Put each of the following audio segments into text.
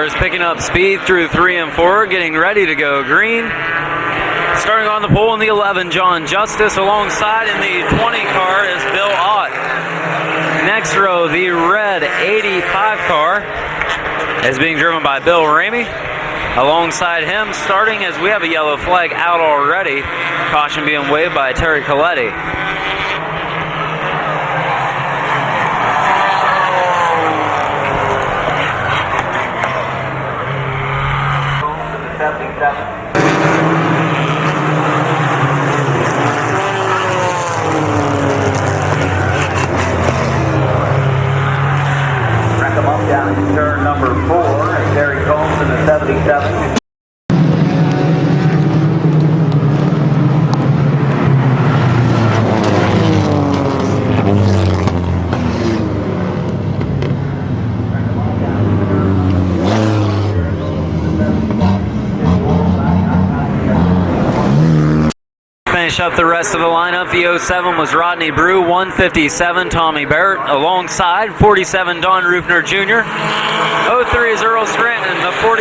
cars picking up speed through 3 and 4, getting ready to go green. Starting on the pole in the 11, John Justice. Alongside in the 20 car is Bill Ott. Next row, the red 85 car is being driven by Bill Ramey. Alongside him, starting as we have a yellow flag out already, caution being waved by Terry Coletti. Down to turn number 4, and Terry Combs in the 77. Finish up the rest of the lineup. The 07 was Rodney Brew, 157 Tommy Barrett, alongside 47 Don Rufner Jr. 03 is Earl Scranton. The 44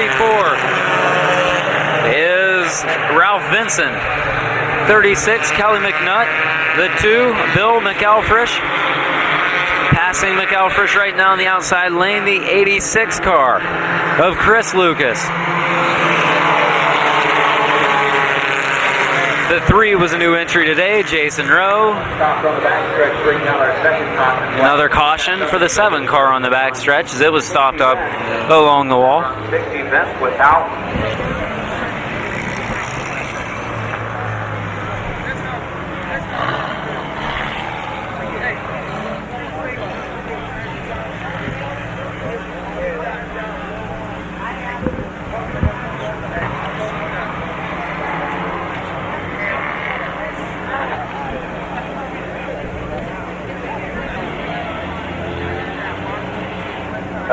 is Ralph Vinson. 36 Kelly McNutt. The 2 Bill McAlfresh. Passing McAlfresh right now in the outside lane, the 86 car of Chris Lucas. The 3 was a new entry today, Jason Rowe. Another caution for the 7 car on the backstretch as it was stopped up along the wall.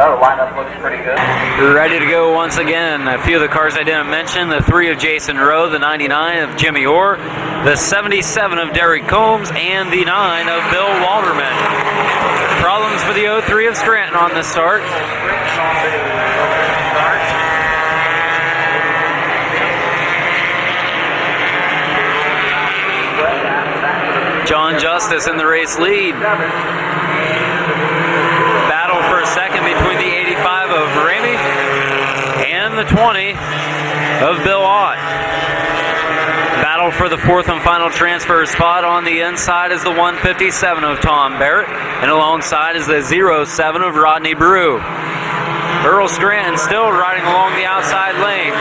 Oh, the lineup looks pretty good. Ready to go once again. A few of the cars I didn't mention. The 3 of Jason Rowe, the 99 of Jimmy Orr, the 77 of Derek Combs, and the 9 of Bill Walterman. Problems for the 03 of Scranton on the start. John Justice in the race lead. Battle for a second between the 85 of Ramey and the 20 of Bill Ott. Battle for the 4th and final transfer spot. On the inside is the 157 of Tom Barrett, and alongside is the 07 of Rodney Brew. Earl Scranton still riding along the outside lane.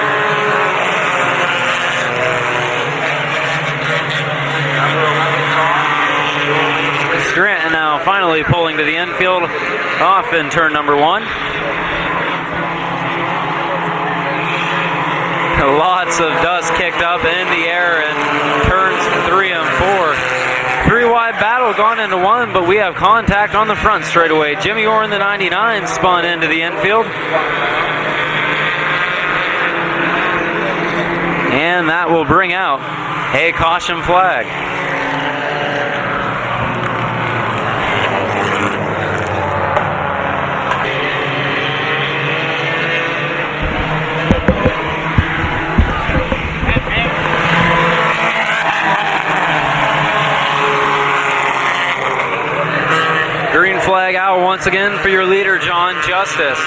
Scranton now finally pulling to the infield off in turn number 1. Lots of dust kicked up in the air in turns 3 and 4. 3 wide battle gone into 1, but we have contact on the front straightaway. Jimmy Orr in the 99 spun into the infield. And that will bring out a caution flag. Green flag out once again for your leader, John Justice.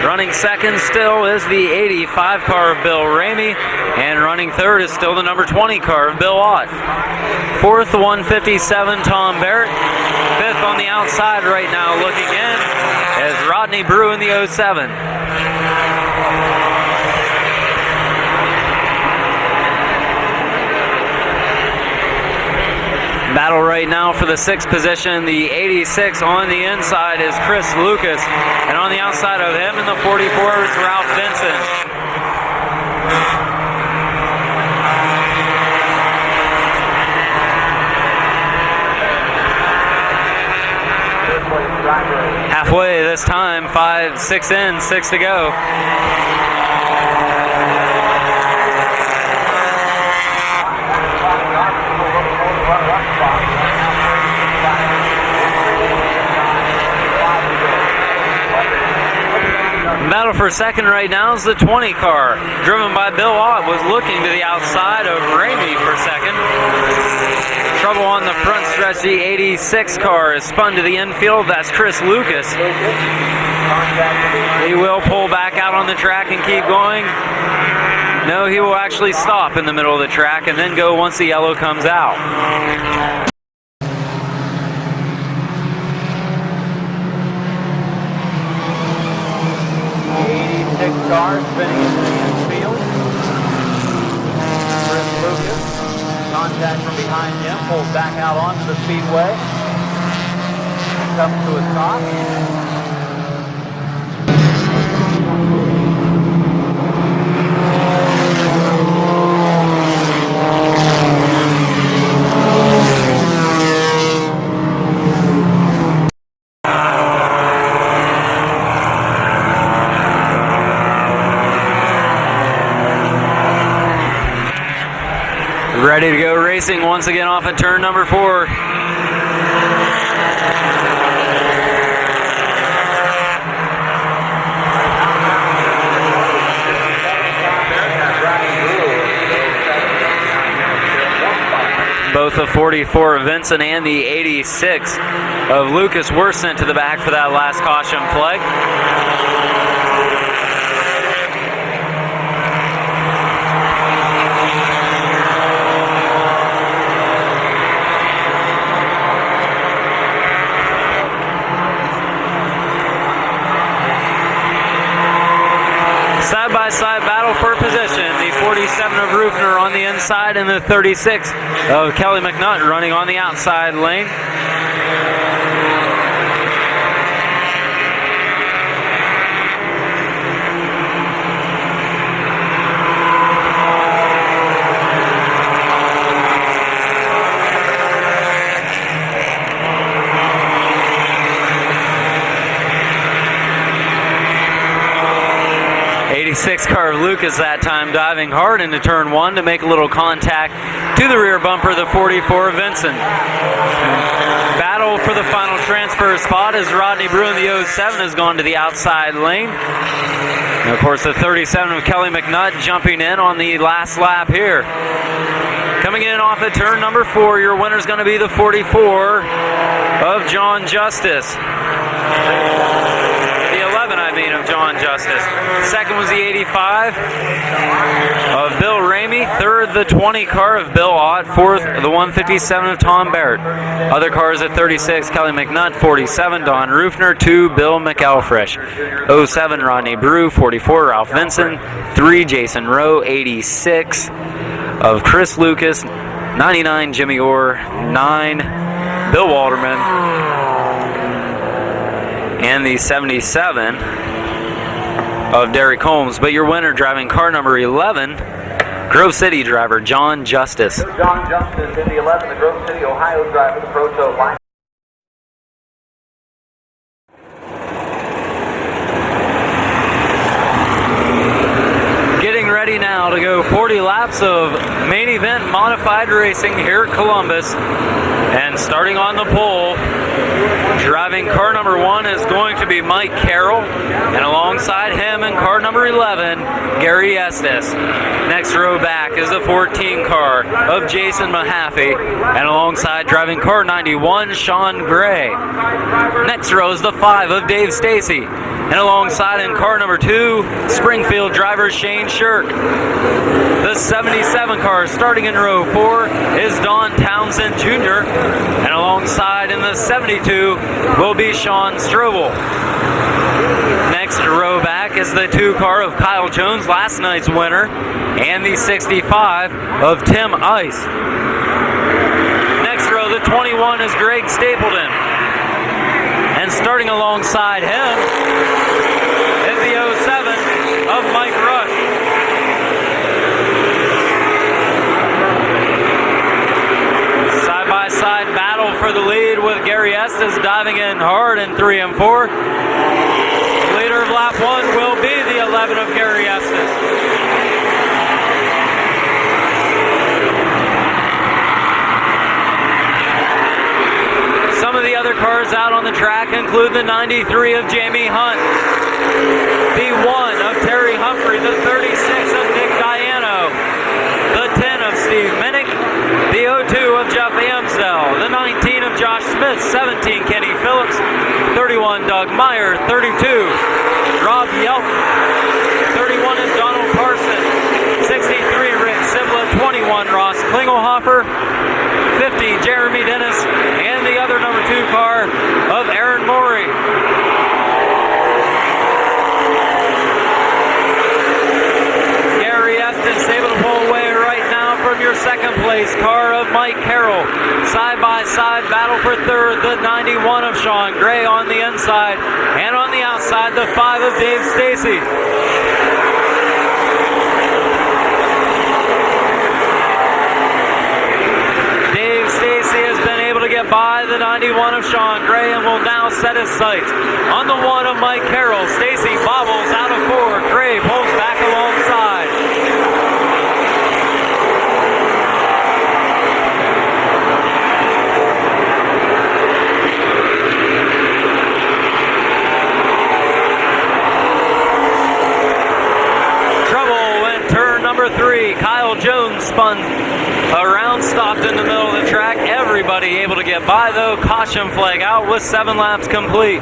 Running second still is the 85 car of Bill Ramey, and running third is still the number 20 car of Bill Ott. Fourth, 157 Tom Barrett. Fifth on the outside right now looking in is Rodney Brew in the 07. Battle right now for the 6th position. The 86 on the inside is Chris Lucas, and on the outside of him in the 44 is Ralph Vincent. Halfway this time, 6 in, 6 to go. battle for second right now is the 20 car, driven by Bill Ott, was looking to the outside of Ramey for second. Trouble on the front stretch. The 86 car is spun to the infield. That's Chris Lucas. He will pull back out on the track and keep going. No, he will actually stop in the middle of the track and then go once the yellow comes out. 86 car spinning into the infield. Chris Lucas, contact from behind him, pulls back out onto the speedway. Comes to a stop. Ready to go racing once again off at turn number 4. Both the 44 of Vincent and the 86 of Lucas were sent to the back for that last caution flag. Side-by-side battle for position. The 47 of Rufner on the inside and the 36 of Kelly McNutt running on the outside lane. Car of Lucas that time diving hard into turn 1 to make a little contact to the rear bumper of the 44 of Vincent. Battle for the final transfer spot as Rodney Brew in the 07 has gone to the outside lane. And of course the 37 of Kelly McNutt jumping in on the last lap here. Coming in off at turn number 4, your winner is going to be the 44 of John Justice. Of John Justice. Second was the 85 of Bill Ramey. Third, the 20 car of Bill Ott. Fourth, the 157 of Tom Barrett. Other cars at 36, Kelly McNutt. 47, Don Rufner. 2, Bill McElfresh. 07, Rodney Brew. 44, Ralph Vinson. 3, Jason Rowe. 86 of Chris Lucas. 99, Jimmy Orr. 9, Bill Walterman. And the 77 of Derek Holmes. But your winner driving car number 11, Grove City driver John Justice. John Justice in the 11, the Grove City, Ohio driver, the Proto line. Getting ready now to go 40 laps of main event modified racing here at Columbus. And starting on the pole, driving car number 1 is going to be Mike Carroll, and alongside him in car number 11, Gary Estes. Next row back is the 14 car of Jason Mahaffey, and alongside driving car 91, Sean Gray. Next row is the 5 of Dave Stacy, and alongside in car number 2, Springfield driver Shane Shirk. The 77 car starting in row 4 is Don Townsend Jr., and alongside in the 72 will be Sean Strobel. Next row back is the 2 car of Kyle Jones, last night's winner, and the 65 of Tim Ice. Next row, the 21 is Greg Stapleton. And starting alongside him is the 07 of Mike Rush. Side-by-side battle for the lead with Gary Estes diving in hard in 3 and 4. Leader of lap 1 will be the 11 of Gary Estes. Some of the other cars out on the track include the 93 of Jamie Hunt, the 1 the 36 of Nick Diano, the 10 of Steve Minnick, the 02 of Jeff Amsdell, the 19 of Josh Smith, 17 Kenny Phillips, 31 Doug Meyer, 32 Rob Yelton, 31 is Donald Carson, 63 Rick Sibla, 21 Ross Klingelhofer, 50 Jeremy Dennis, and the other number 2 car of Aaron Morey. Gary Estes able to pull away right now from your second place car of Mike Carroll. Side by side battle for third, the 91 of Sean Gray on the inside, and on the outside the 5 of Dave Stacy. Dave Stacy has been able to get by the 91 of Sean Gray and will now set his sights on the 1 of Mike Carroll. Stacy bobbles out of 4. Gray pulls back alongside. Trouble in turn number 3. Kyle Jones spun around, stopped in the middle of the track. Everybody able to get by though. Caution flag out with 7 laps complete.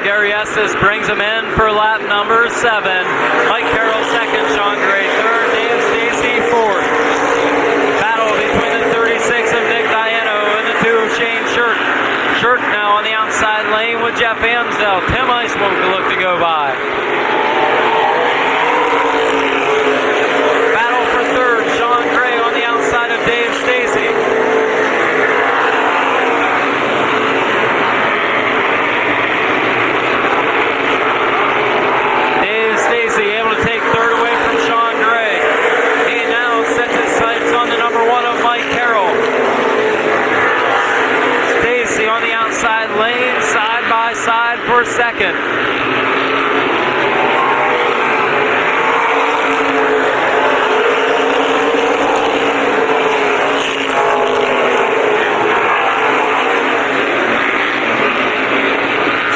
Gary Estes brings him in for lap number 7. Mike Carroll second, Sean Gray third, Dave Stacy fourth. Battle between the 36 of Nick Diano and the 2 of Shane Shirk. Shirk now on the outside lane with Jeff Amsdell. Tim Icewolf to look to go by. Battle for third, Sean Gray on the outside of Dave Stacy. Able to take third away from Sean Gray. He now sets his sights on the number 1 of Mike Carroll. Stacy on the outside lane, side by side for second.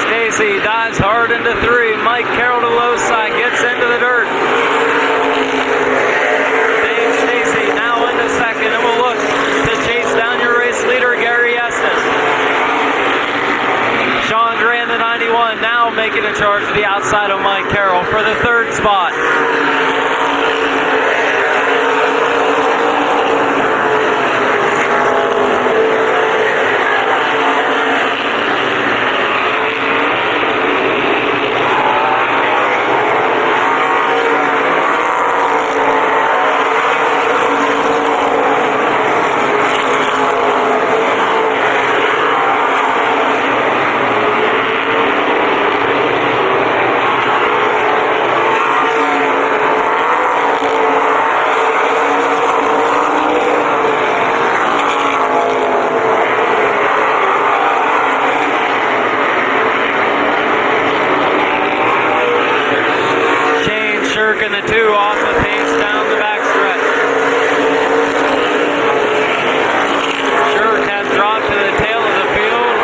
Stacy dives hard into 3. Mike Carroll to low side, gets into the dirt. Dave Stacy now into second, and will look to chase down your race leader, Gary Estes. Sean Gray in the 91 now making a charge to the outside of Mike Carroll for the 3rd spot. And the 2 off the pace down the backstretch. Shirk has dropped to the tail of the field.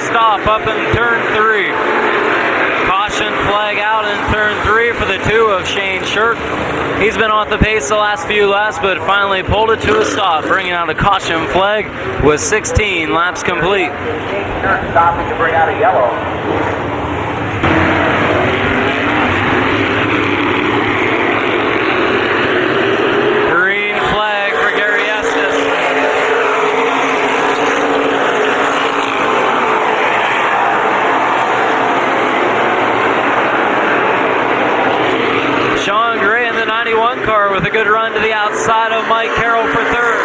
stop up in turn 3. Caution flag out in turn 3 for the 2 of Shane Shirk. He's been off the pace the last few laps, but finally pulled it to a stop, bringing out a caution flag with 16 laps complete. Shane Shirk stopping to bring out a yellow. Car with a good run to the outside of Mike Carroll for third.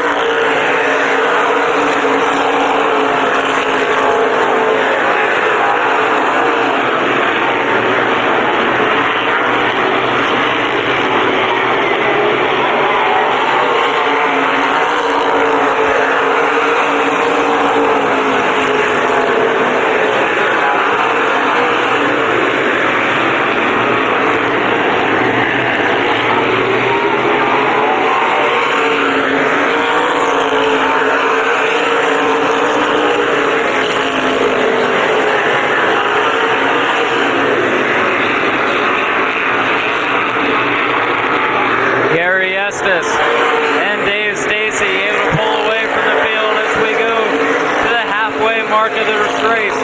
And Dave Stacy able to pull away from the field as we go to the halfway mark of the race.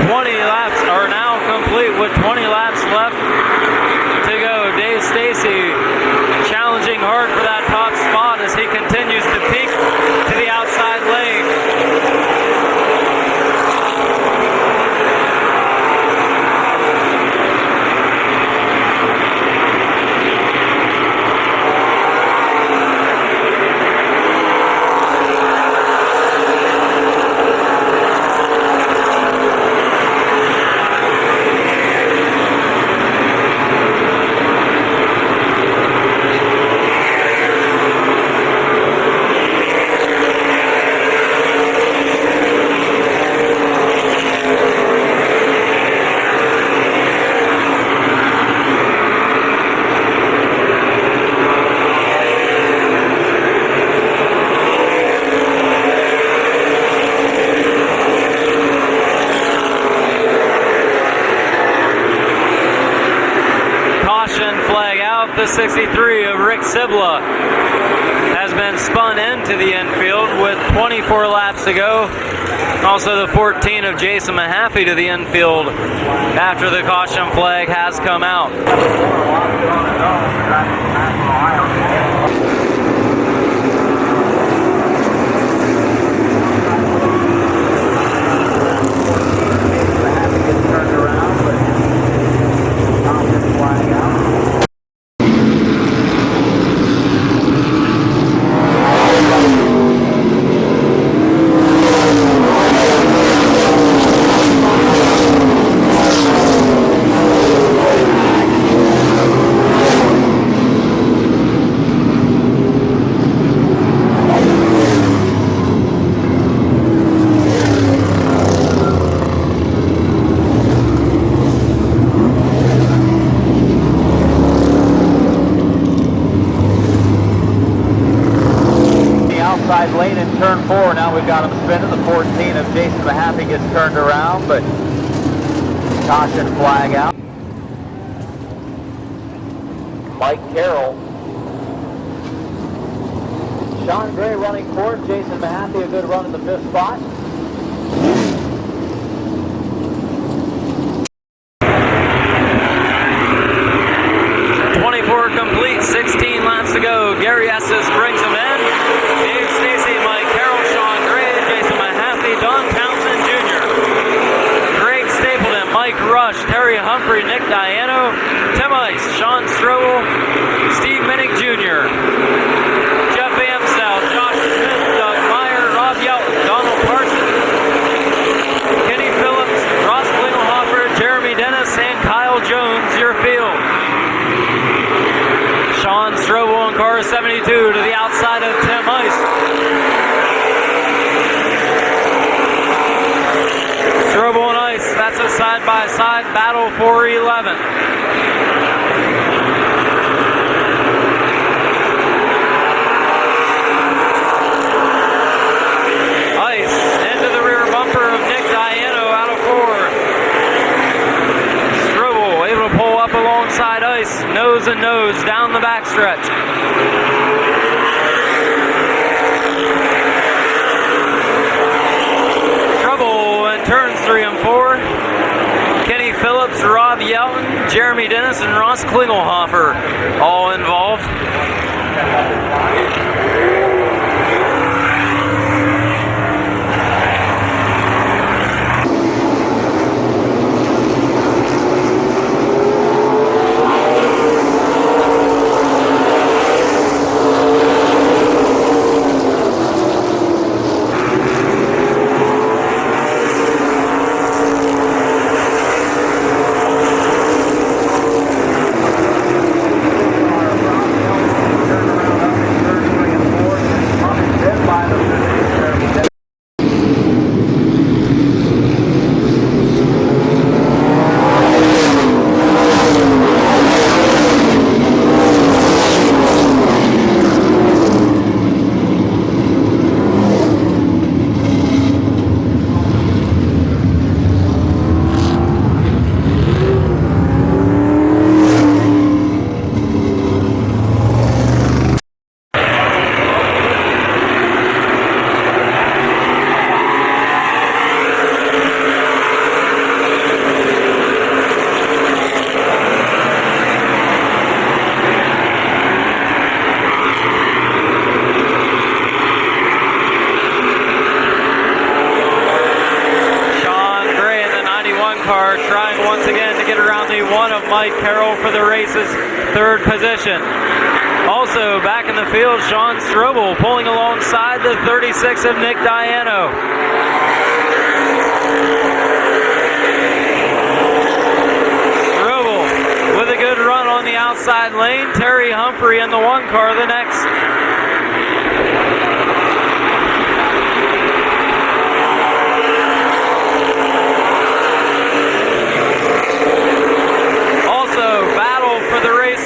20 laps are now complete with 20 laps left to go. Dave Stacy challenging hard for that top spot as he continues to peak to the outside lane. The 63 of Rick Sibla has been spun into the infield with 24 laps to go. Also the 14 of Jason Mahaffey to the infield after the caution flag has come out. Lane in turn 4. Now we've got him spinning. The 14 of Jason Mahaffey gets turned around, but caution flag out. Mike Carroll. Sean Gray running fourth. Jason Mahaffey a good run in the 5th spot. Complete, 16 laps to go. Gary Estes brings him in. Dave Stacy, Mike Carroll, Sean Gray, Jason Mahaffey, Don Townsend Jr., Greg Stapleton, Mike Rush, Terry Humphrey, Nick Diano, Tim Ice, Sean Strobel, Steve Minnick Jr., Jeff Amstel, Josh Smith, Doug Meyer, Rob Yelton, Donald Parsons, Kenny Phillips, Ross Klingelhofer, Jeremy Dennis, and Kyle Jones, your field. Sean Strobel in car 72 to the outside of Tim Ice. Strobel and Ice, that's a side-by-side battle for 11. Ice into the rear bumper of Nick Diano toes and nose down the backstretch. Trouble in turns 3 and 4. Kenny Phillips, Rob Yelton, Jeremy Dennis, and Ross Klingelhofer all involved. Trying once again to get around the 1 of Mike Carroll for the race's 3rd position. Also back in the field, Sean Strobel pulling alongside the 36 of Nick Diano. Strobel with a good run on the outside lane. Terry Humphrey in the 1 car the next.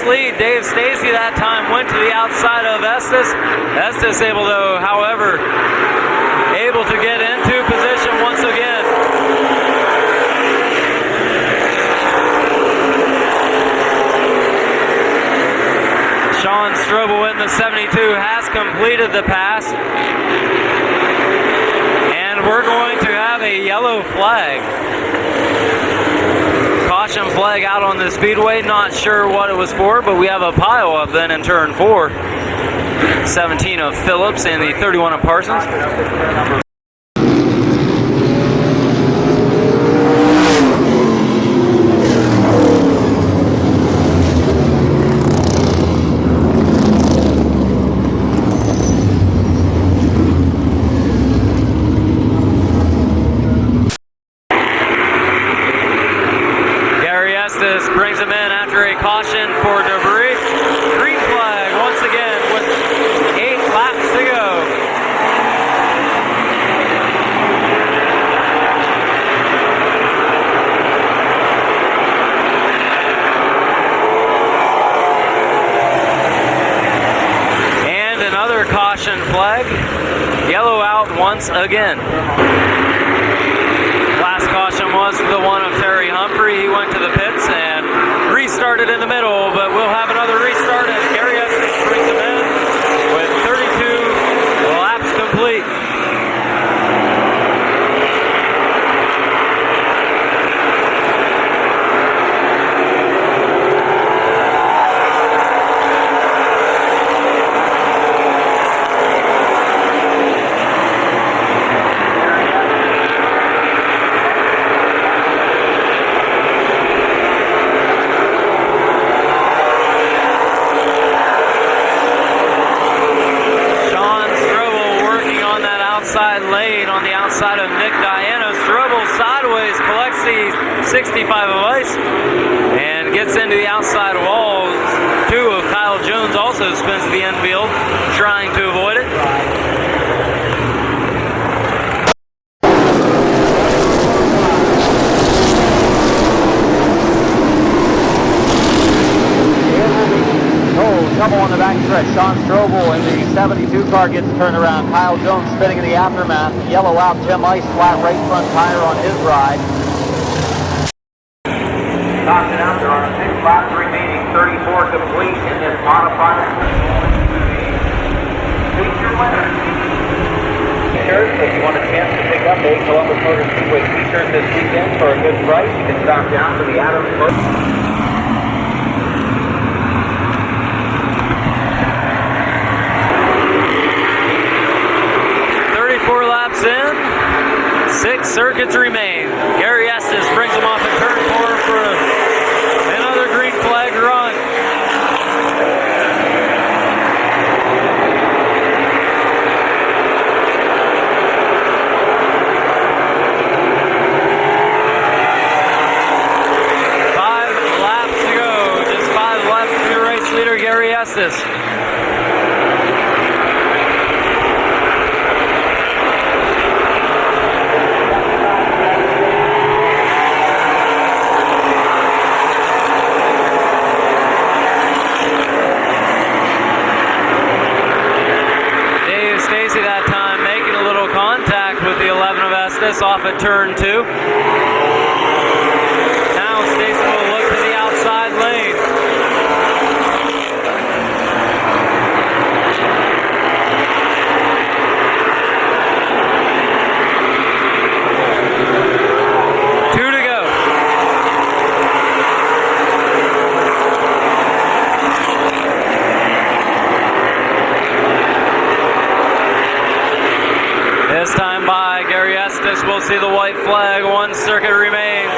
Lead. Dave Stacy that time went to the outside of Estes. Estes able to, however, able to get into position once again. Sean Strobel in the 72 has completed the pass. And we're going to have a yellow flag. Caution flag out on the speedway. Not sure what it was for, but we have a pile up then in turn 4. 17 of Phillips and the 31 of Parsons. Brings him in after a caution for debris. Green flag once again with 8 laps to go. And another caution flag. Yellow out once again. Last caution was the 1 of Terry Humphrey. He went to the pits and restarted in the middle, but we'll have another restart as Gary Estes brings him in with 32 laps complete. Lane on the outside of Nick Diano. Strobel sideways collects the 65 of ice and gets into the outside walls. 2 of Kyle Jones also spins to the infield, trying to avoid it. Trouble on the backstretch. Sean Strobel in the 72 car gets turned around. Kyle Jones spinning in the aftermath. Yellow out. Tim Ice flat right front tire on his ride. Caution out. There are 6 laps remaining, 34 complete in this modified. Pick your winner. T-shirts, if you want a chance to pick up a Columbus Motor Speedway t-shirt this weekend for a good price, you can stop down to the Adams Motor. 34 laps in, 6 circuits remain. Gary Estes brings them off at turn 4 for another green flag run. Leader Gary Estes. Dave Stacy that time making a little contact with the 11 of Estes off at turn 2. Now Stacy will look to the outside lane. This time by Gary Estes, we'll see the white flag. 1 circuit remains.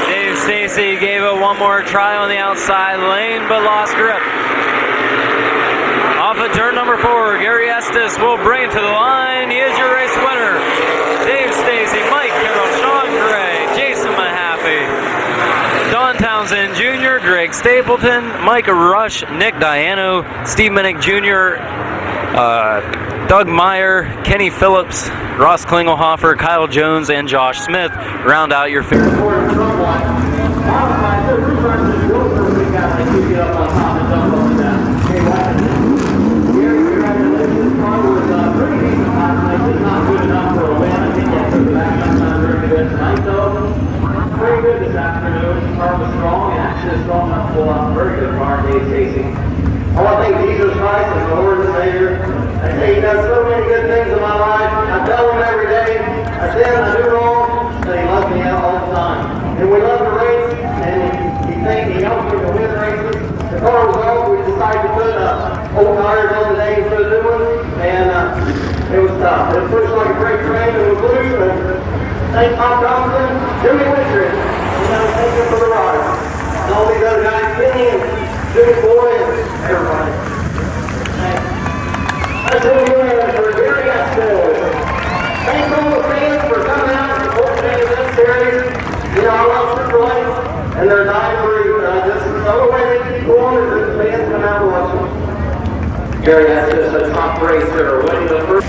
Dave Stacy gave it one more try on the outside lane, but lost grip. Off of turn number 4, Gary Estes will bring it to the line. He is your race winner. Dave Stacy, Mike Carroll, Sean Gray, Jason Mahaffey, Don Townsend Jr., Greg Stapleton, Micah Rush, Nick Diano, Steve Minnick Jr., Doug Meyer, Kenny Phillips, Ross Klingelhofer, Kyle Jones, and Josh Smith round out your field. Pretty good this afternoon. Car was strong and actually strong enough to pull out a very good car, Dave Stacy. I want to thank Jesus Christ as the Lord and Savior. I say He does so many good things in my life. I tell Him every day. I sin, I do wrong, and He loves me out all the time. And we love to race, and He helps me to win races. The car was old. We decided to put old tires on today instead of new ones, and it was tough. It was pushed like a freight train, and it was loose, but thank Bob Johnson, Jimmy Winters, thank you for the ride. And all these other guys, Kenny and Jimmy Boy and everybody. Thanks. That's what we're doing for Gary Estes. Thanks all the fans for coming out and supporting me in this series. You know, I love Super Lights, and they're dying breed. Just the only way they keep going is if the fans come out and watch them. Gary Estes, a top racer, winning the first.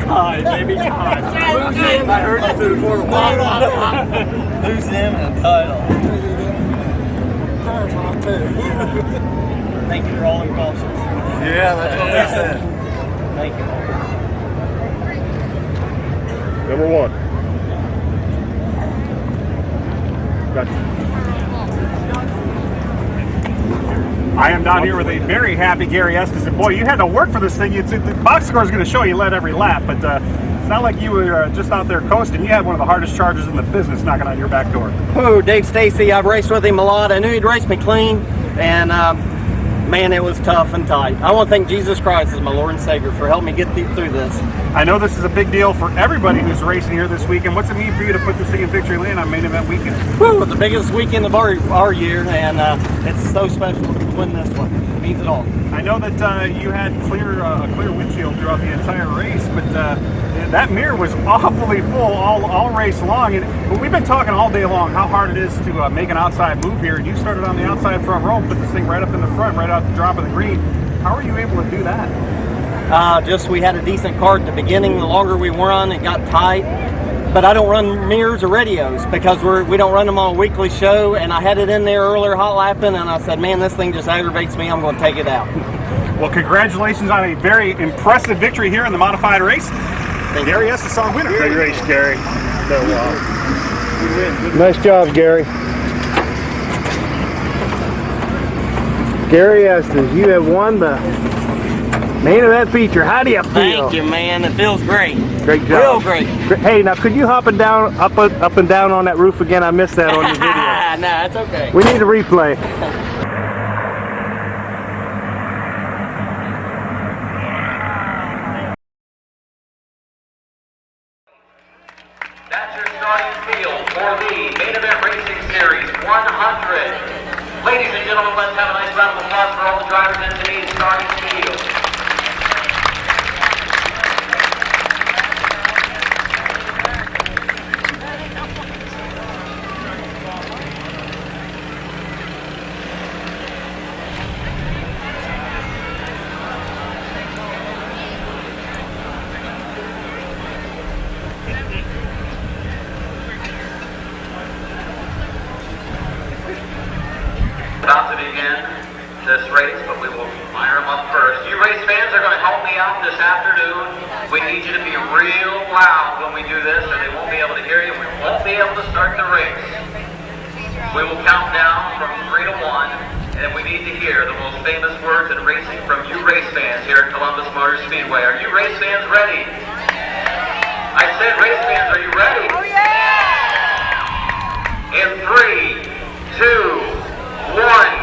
Todd, baby Todd. Lose him. I heard you through the quarter. Lose him and a title. Thank you for all your cautions. Yeah, that's what they said. Thank you. Number 1. Gotcha. I am down here with a very happy Gary Estes, and boy, you had to work for this thing. The box score is going to show you led every lap, but it's not like you were just out there coasting. You had one of the hardest chargers in the business knocking on your back door. Oh, Dave Stacy, I've raced with him a lot. I knew he'd race me clean, and man, it was tough and tight. I want to thank Jesus Christ as my Lord and Savior for helping me get through this. I know this is a big deal for everybody who's racing here this weekend. What's it mean for you to put this thing in victory lane on main event weekend? Woo, the biggest weekend of our year, and it's so special to win this one. It means it all. I know that you had a clear windshield throughout the entire race, but that mirror was awfully full all race long. And we've been talking all day long how hard it is to make an outside move here. And you started on the outside front row, put this thing right up in the front, right out the drop of the green. How are you able to do that? Just we had a decent car at the beginning. The longer we run, it got tight. But I don't run mirrors or radios because we don't run them on a weekly show. And I had it in there earlier hot lapping, and I said, man, this thing just aggravates me. I'm going to take it out. Well, congratulations on a very impressive victory here in the modified race. Gary Estes our winner. Great race, Gary. Nice job, Gary. Gary Estes, you have won the main event feature. How do you feel? Thank you, man. It feels great. Great job. Real great. Hey, now could you hop and down, up and down on that roof again? I missed that on your video. Nah, it's okay. We need a replay. That's your starting field for the Main Event Racing Series 100. Ladies and gentlemen, let's have a nice round of applause for all the drivers in today's starting field. About to begin this race, but we will fire them up first. You race fans are going to help me out this afternoon. We need you to be real loud when we do this, or they won't be able to hear you. We won't be able to start the race. We will count down from 3 to 1, and we need to hear the most famous words in racing from you race fans here at Columbus Motor Speedway. Are you race fans ready? I said race fans, are you ready? Oh yeah! In 3, 2, 1.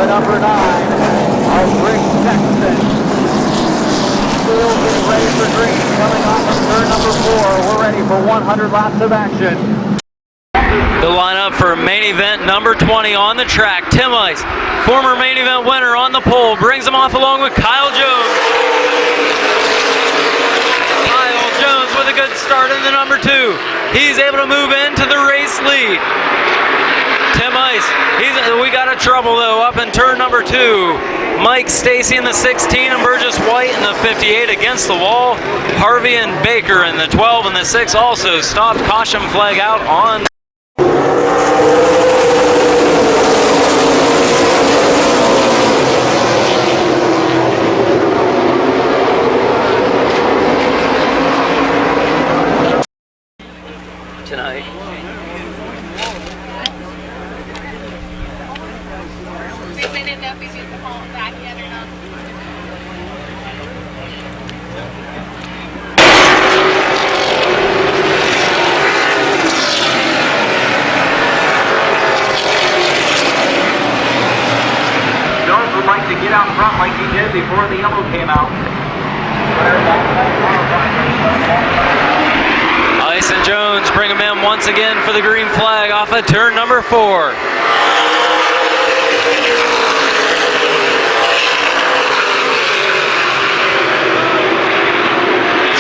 Number 9, our Rick Sexton. Still getting ready for green, coming off of turn number 4. We're ready for 100 laps of action. The lineup for main event number 20 on the track. Tim Ice, former main event winner on the pole, brings him off along with Kyle Jones. Kyle Jones with a good start in the number 2. He's able to move into the race lead. Tim Ice, we got a trouble though up in turn number 2. Mike Stacy in the 16 and Burgess White in the 58 against the wall. Harvey and Baker in the 12 and the 6 also stopped. Caution flag out on. Tonight. They didn't know if he's using the phone back yet or not. Jones would like to get out front like he did before the yellow came out. Ice and Jones bring him in once again for the green flag off of turn number 4.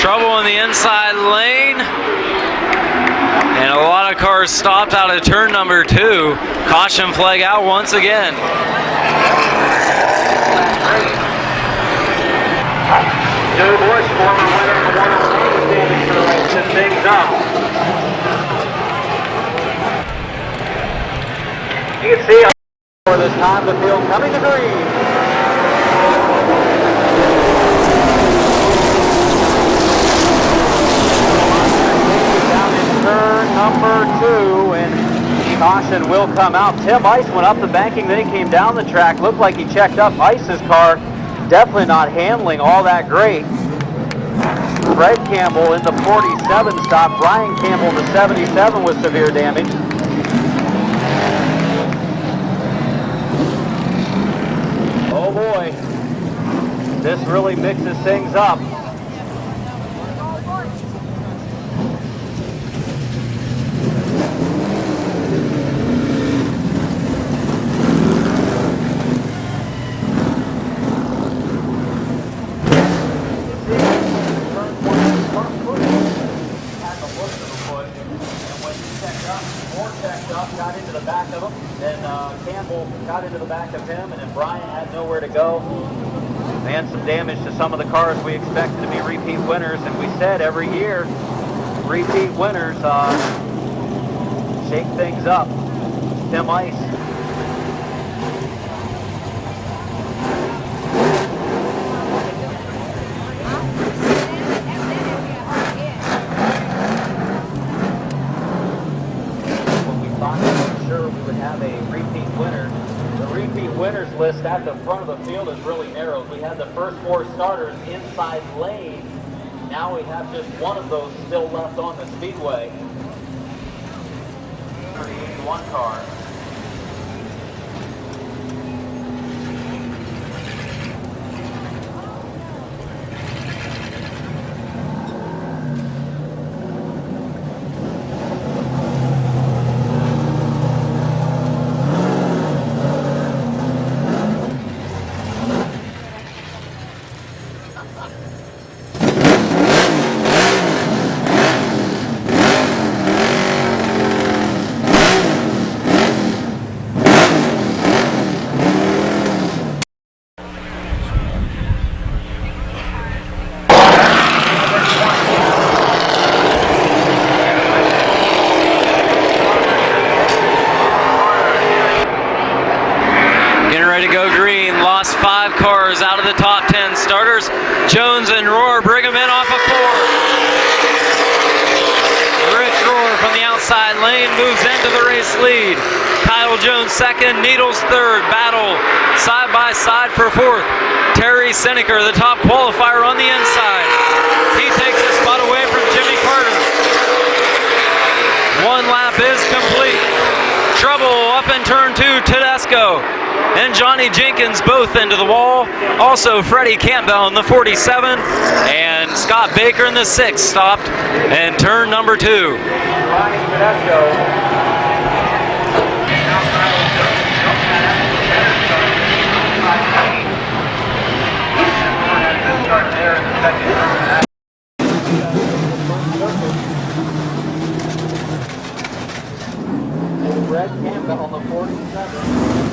Trouble in the inside lane, and a lot of cars stopped out of turn number 2. Caution flag out once again. Joe Bush, former winner of the 108, standing for the race, and things up. You can see for this time the field coming to green. Down in turn number 2, and caution will come out. Tim Ice went up the banking, then he came down the track. Looked like he checked up Ice's car. Definitely not handling all that great. Fred Campbell in the 47 stop. Brian Campbell in the 77 with severe damage. Oh boy, this really mixes things up. Got into the back of him, then Campbell got into the back of him, and then Brian had nowhere to go. And some damage to some of the cars we expected to be repeat winners, and we said every year, repeat winners shake things up. Tim Ice. Winners list at the front of the field is really narrow. We had the first 4 starters inside lane. Now we have just one of those still left on the speedway. For the 81 car. Out of the top 10 starters. Jones and Rohr bring them in off of 4. Rich Rohr from the outside lane moves into the race lead. Kyle Jones second, Needles third. Battle side by side for 4th. Terry Seneker, the top qualifier on the inside. He takes his spot away from Jimmy Carter. 1 lap is complete. Trouble up in turn 2, Tedesco and Johnny Jenkins both into the wall. Also Freddie Campbell in the 47 and Scott Baker in the 6 stopped in turn number 2. Fred Campbell on the 47.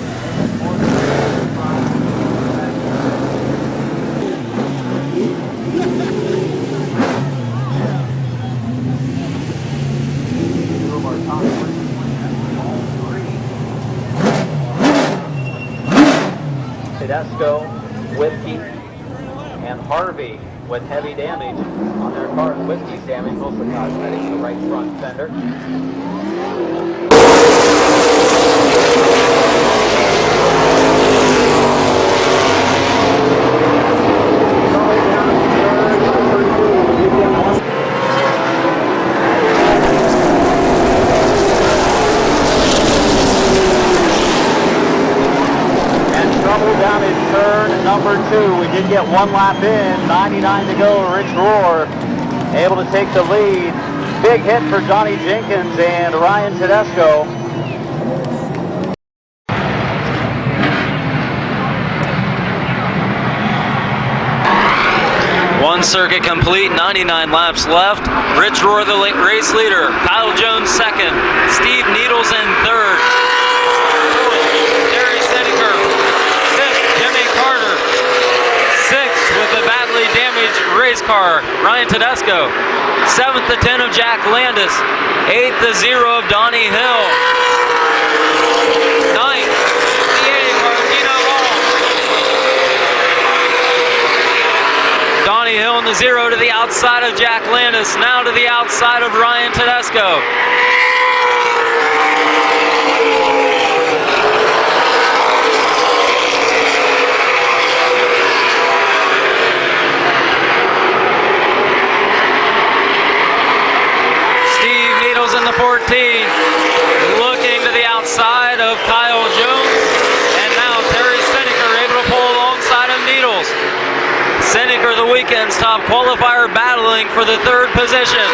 Tedesco, Whiskey, and Harvey with heavy damage on their cars. Whiskey's damage, mostly cosmetic, the right front fender. Down in turn number 2. We did get 1 lap in, 99 to go. Rich Rohr able to take the lead. Big hit for Johnny Jenkins and Ryan Tedesco. One circuit complete, 99 laps left. Rich Rohr, the race leader. Kyle Jones second. Steve Needles in third. Terry Seneker. Fifth, Jimmy Carter. Sixth with the badly damaged race car, Ryan Tedesco. Seventh, the 10 of Jack Landis. Eighth, the 0 of Donnie Hill. Ninth, the 80 car, Dino Long. Donnie Hill in the 0 to the outside of Jack Landis, now to the outside of Ryan Tedesco. Steve Needles in the 14, looking to the outside of Kyle Jones, and now Terry Seneker able to pull alongside of Needles. Seneker, the weekend's top qualifier, battling for the third position.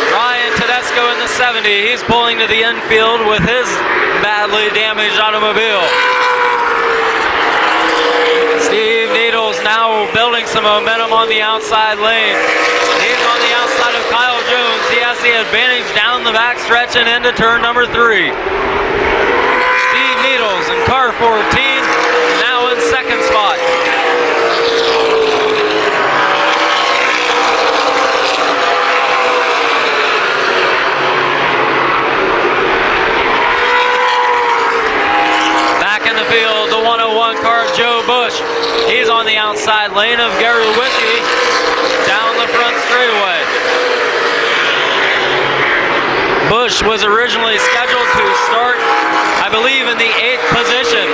Ryan Tedesco in the 70, he's pulling to the infield with his badly damaged automobile. Steve Needles now building some momentum on the outside lane. He's on the outside of Kyle Jones. He has the advantage down the backstretch and into turn number 3. Steve Needles in car 14, now in second spot. Back in the field, the 101 car, Joe Bush. He's on the outside lane of Gary Whiskey down the front straightaway. Bush was originally scheduled to start, I believe, in the 8th position.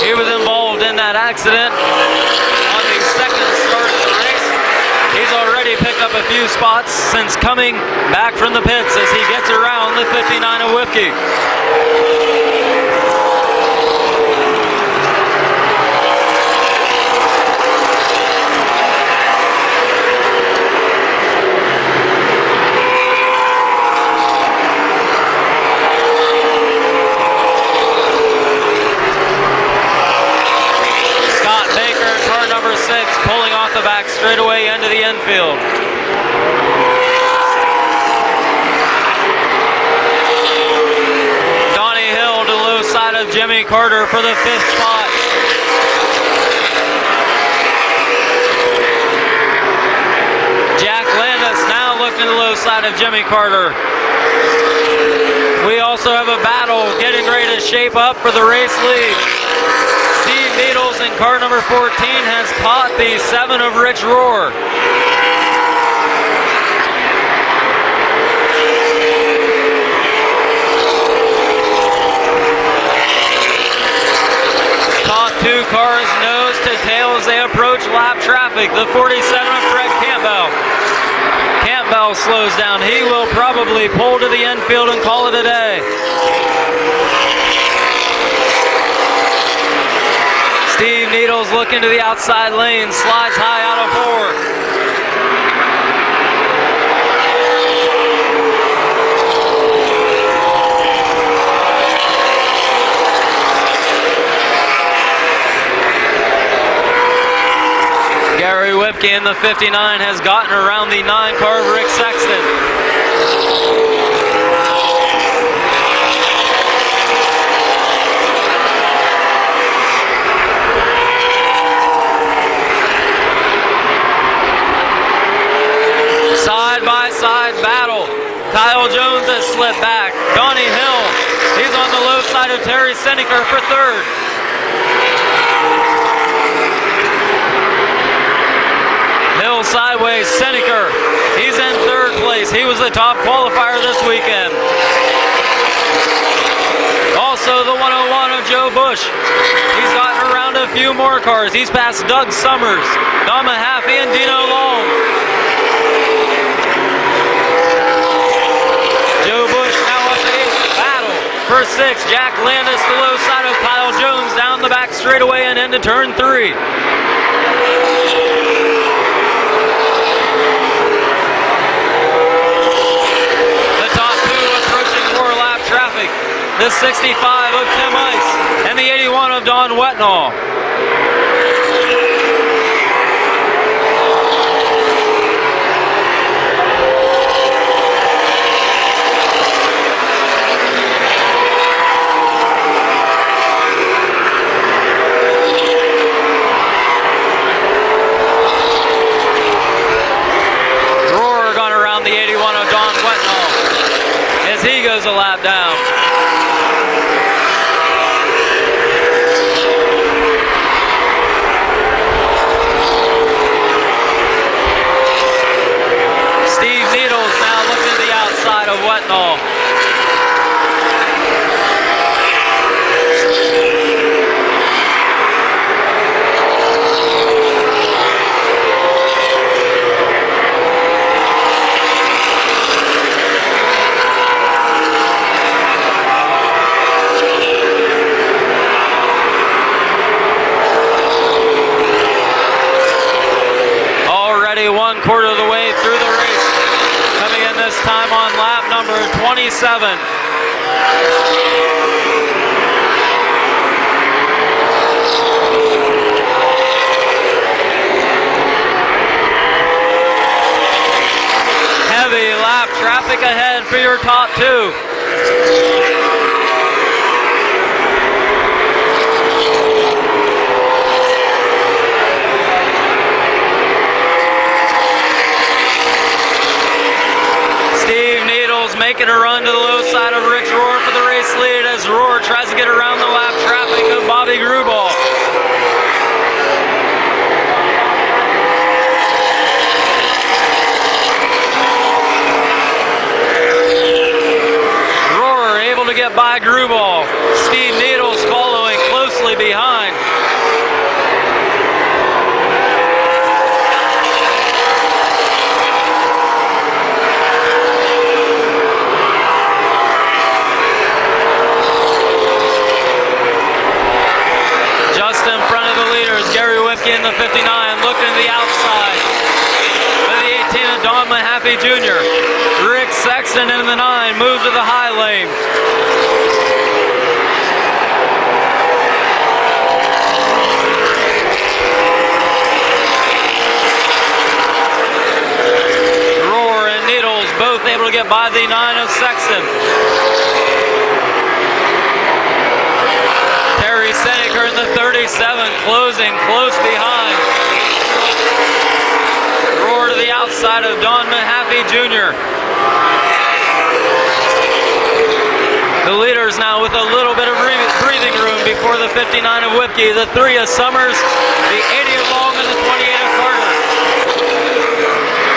He was involved in that accident on the second start of the race. He's already picked up a few spots since coming back from the pits as he gets around the 59 of Whiskey. Pulling off the back straightaway into the infield. Donnie Hill to the low side of Jimmy Carter for the 5th spot. Jack Landis now looking to the low side of Jimmy Carter. We also have a battle getting ready to shape up for the race lead. Steve Needles in car number 14 has caught the 7 of Rich Rohr. Top 2 cars nose to tail as they approach lap traffic. The 47 of Fred Campbell. Campbell slows down. He will probably pull to the infield and call it a day. Steve Needles looking to the outside lane, slides high out of 4. Gary Whipke in the 59 has gotten around the 9 car of Rick Sexton. Side battle. Kyle Jones has slipped back. Donnie Hill, he's on the low side of Terry Seneker for 3rd. Hill sideways, Seneker, he's in 3rd place. He was the top qualifier this weekend. Also the 101 of Joe Bush. He's gotten around a few more cars. He's passed Doug Summers, Don Mahaffey, and Dino Long. Joe Bush now up 8th. Battle for 6th. Jack Landis, the low side of Kyle Jones, down the back straightaway and into turn 3. The top 2 approaching 4 lap traffic. the 65 of Tim Ice, and the 81 of Don Wetnall. The 81 of Don Wetnall as he goes a lap down. Steve Needles now looking to the outside of Wetnall. One quarter of the way through the race, coming in this time on lap number 27. Heavy lap traffic ahead for your top two. Making a run to the low side of Rich Rohr for the race lead as Rohr tries to get around the lap traffic of Bobby Grubal. Rohr able to get by Grubal. Steve Needles following closely behind. In front of the leaders, Gary Whipke in the 59, looking to the outside. With the 18 of Don Mahaffey Jr. Rick Sexton in the 9 moves to the high lane. Rohr and Needles both able to get by the 9 of Sexton. Seneca in the 37, closing close behind. Rohr to the outside of Don Mahaffey Jr. The leaders now with a little bit of breathing room before the 59 of Whipke, the 3 of Summers, the 80 of Long, and the 28 of Carter.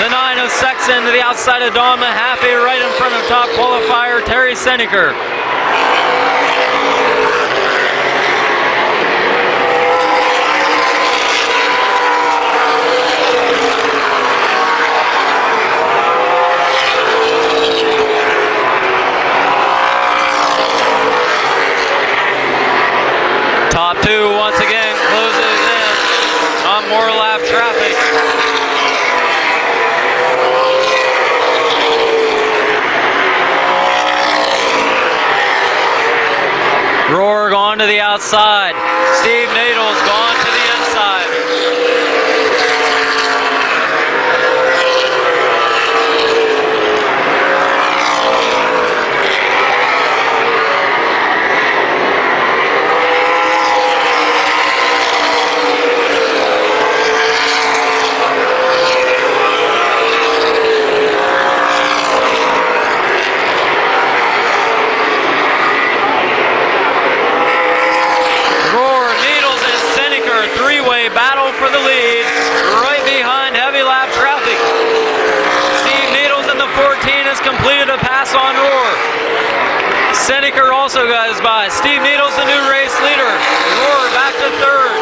The 9 of Sexton to the outside of Don Mahaffey, right in front of top qualifier Terry Seneca. Top two once again closes in on more lap traffic. Rohr gone to the outside. Steve Needles gone to the inside. Battle for the lead, right behind heavy lap traffic. Steve Needles in the 14 has completed a pass on Rohr. Seneca also goes by. Steve Needles, the new race leader. Rohr back to third.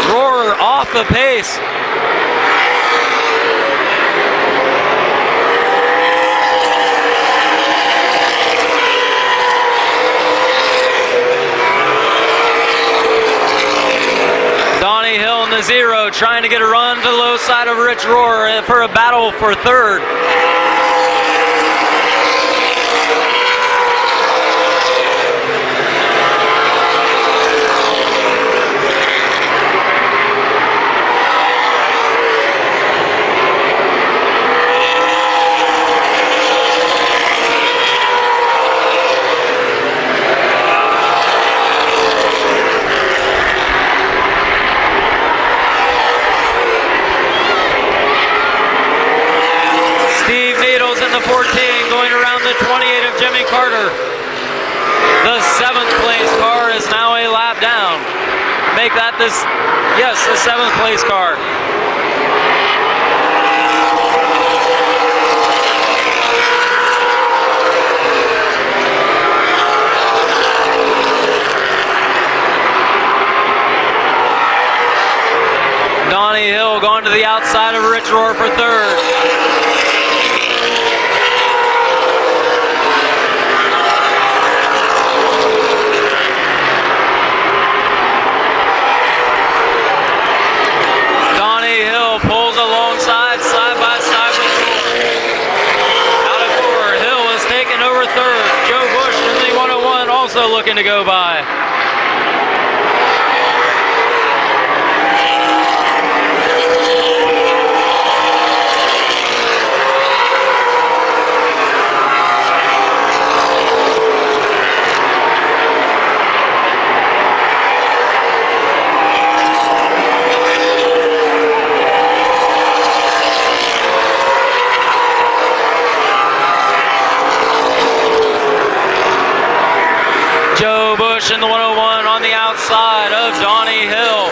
Rohr off the pace. Hill in the 0, trying to get a run to the low side of Rich Rohr for a battle for third. around the 28 of Jimmy Carter. The 7th place car is now a lap down. Make that the 7th place car. Donnie Hill going to the outside of Rich Rohr for 3rd. Donnie Hill pulls alongside, side by side with Rohr. Out of 4, Hill is taking over 3rd. Joe Bush in the 101 also looking to go by. Joe Bush in the 101 on the outside of Donnie Hill.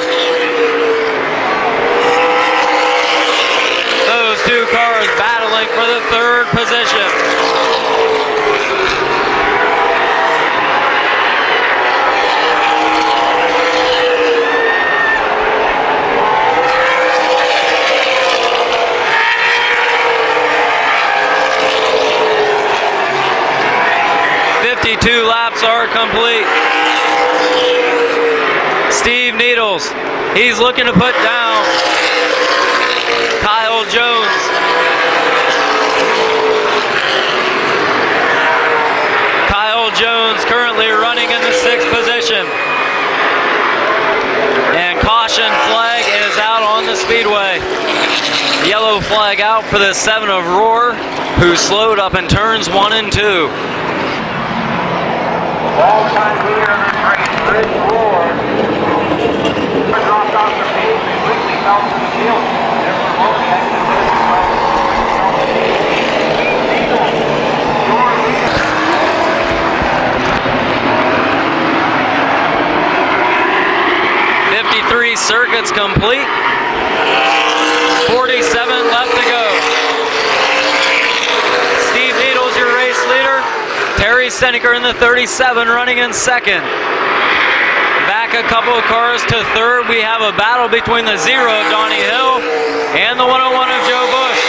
Those 2 cars battling for the 3rd position. Two laps are complete. Steve Needles, he's looking to put down Kyle Jones. Kyle Jones currently running in the 6th position. And caution flag is out on the speedway. Yellow flag out for the 7 of Rohr, who slowed up in turns 1 and 2. All-time leader in this race, Rich Rohr. Dropped off the pace and quickly fell to the field. Therefore, Rohr exited this 53 circuits complete. 47 left to go. Steve Needles, your race leader. Terry Seneker in the 37 running in 2nd. Back a couple of cars to 3rd. We have a battle between the 0 of Donnie Hill and the 101 of Joe Bush.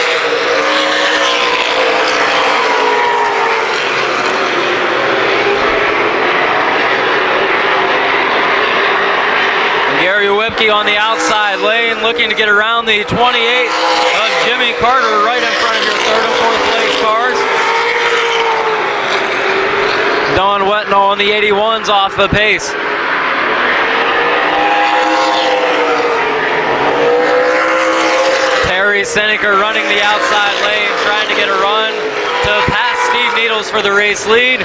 Gary Whipke on the outside lane looking to get around the 28 of Jimmy Carter right in front of your 3rd and 4th place cars. Don Wetnall on the 81's off the pace. Terry Seneker running the outside lane, trying to get a run to pass Steve Needles for the race lead.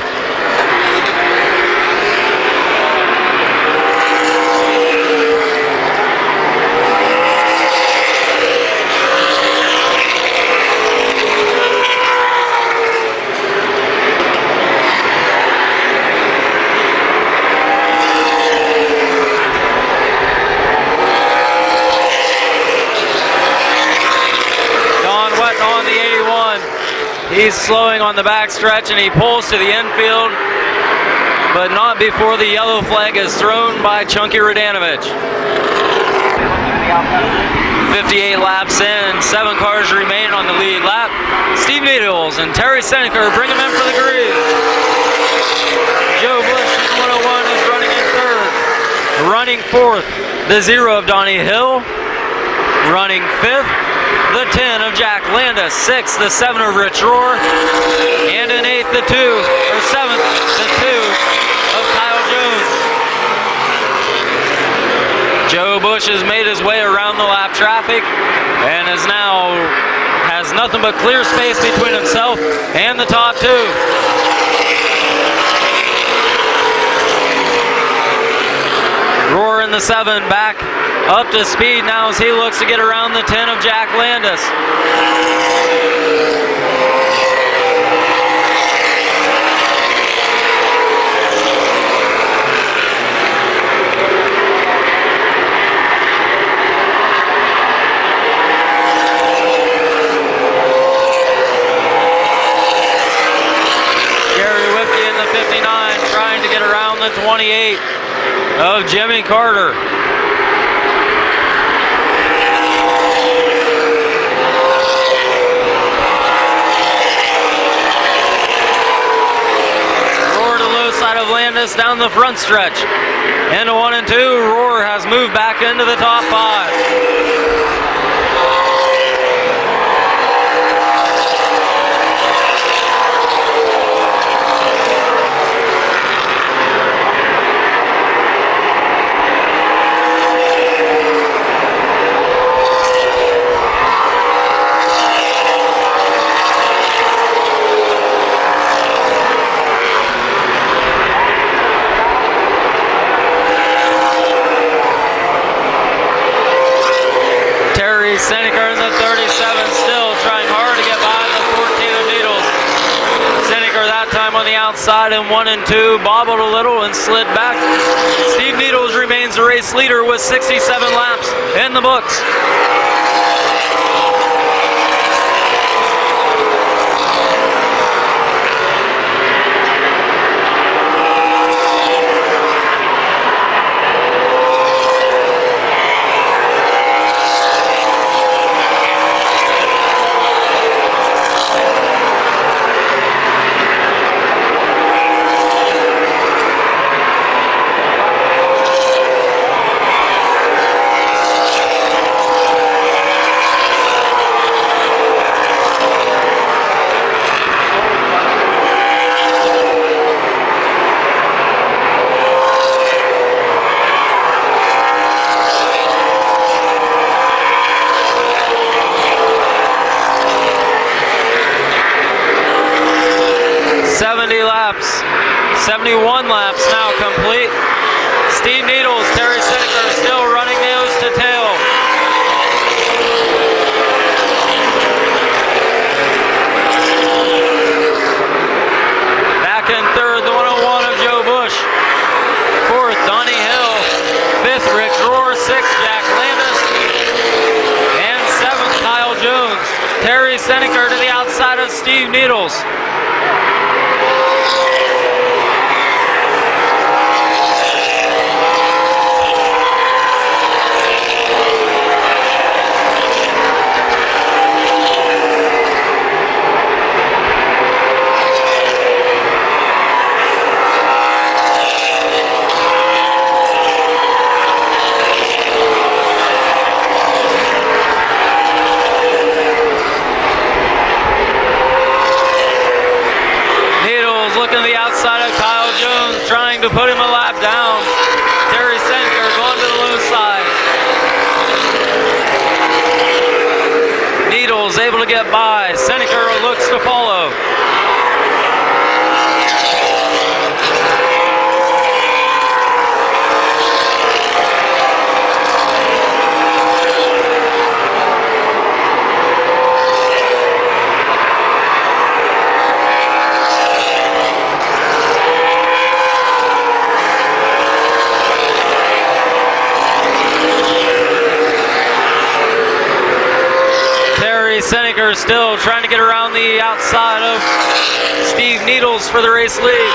He's slowing on the backstretch and he pulls to the infield, but not before the yellow flag is thrown by Chunky Radanovich. 58 laps in, 7 cars remain on the lead lap. Steve Needles and Terry Seneker bring him in for the grid. Joe Bush, 101, is running in 3rd. Running 4th, the 0 of Donnie Hill. Running 5th, the 10 of Jack Landis. 6th, the 7 of Rich Rohr. And in 8th, the 7th, the 2 of Kyle Jones. Joe Bush has made his way around the lap traffic and has now has nothing but clear space between himself and the top 2. Rohr in the 7 back up to speed now as he looks to get around the 10 of Jack Landis. 28 of Jimmy Carter. Roar to low side of Landis down the front stretch. Into 1 and 2, Roar has moved back into the top 5. Seneca in the 37 still trying hard to get by the 14 of Needles. Seneca that time on the outside in 1 and 2, bobbled a little and slid back. Steve Needles remains the race leader with 67 laps in the books. Laps, 71 laps now complete. Steve Needles, Terry Seneca still running nose to tail. Back in third, the 101 of Joe Bush. Fourth, Donnie Hill. Fifth, Rick Roar. Sixth, Jack Landis. And seventh, Kyle Jones. Terry Seneca to the outside of Steve Needles. To put him a lap down. Terry Seneca going to the low side. Needles able to get by. Seneca looks to follow. Seneca still trying to get around the outside of Steve Needles for the race lead.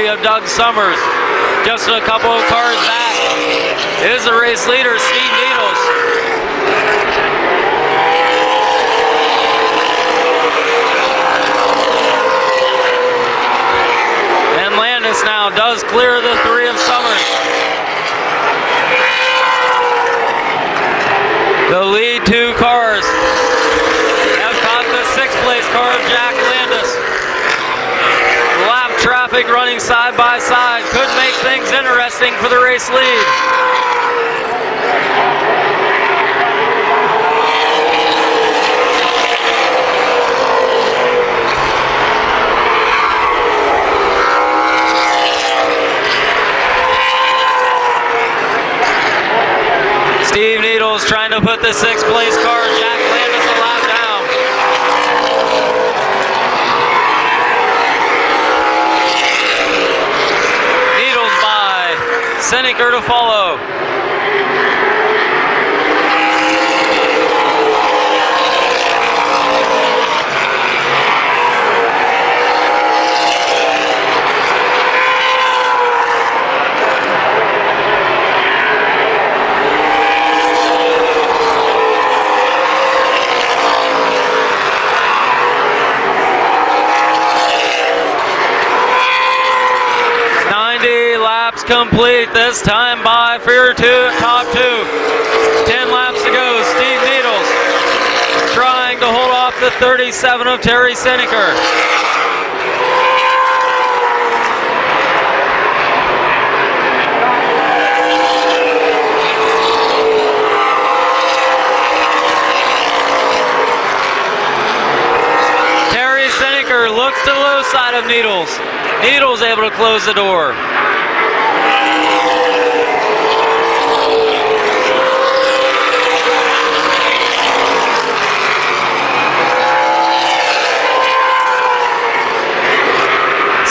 Of Doug Summers. Just a couple of cars back is the race leader, Steve Needles. Justice now does clear the 3 of Summers. The lead 2 cars have caught the 6th place car of Jack Landis. Lap traffic running side by side could make things interesting for the race lead. Steve Needles trying to put the 6th place car, Jack Landis, a lap down. Needles by, Seneker to follow. Complete this time by for your top 2. 10 laps to go. Steve Needles trying to hold off the 37 of Terry Seneker. Terry Seneker looks to the low side of Needles. Needles able to close the door.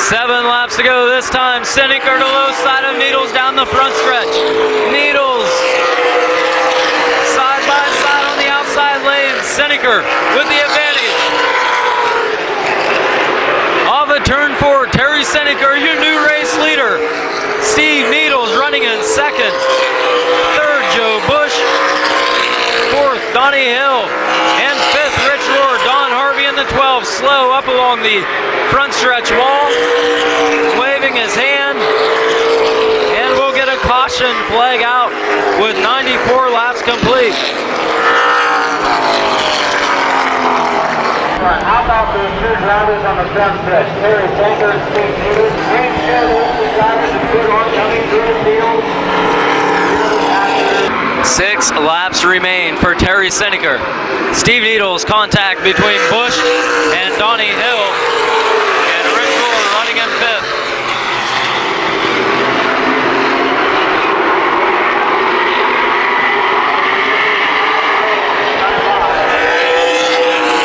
Seven laps to go this time. Seneker to low side of Needles down the front stretch. Needles side by side on the outside lane. Seneker with the advantage. Off of turn 4, Terry Seneker, your new race leader. Steve Needles running in 2nd. 3rd, Joe Bush. 4th, Donnie Hill. And 5th, Rich Rohr. Don Harvey in the 12, slow up along the front stretch wall, waving his hand, and we'll get a caution flag out with 94 laps complete. How about those 2 drivers on the front stretch? Terry Seneker and Steve Needles. Green shirt, the drivers in good order coming through the field. 6 laps remain for Terry Seneker. Steve Needles contact between Bush and Donnie Hill. Running in 5th.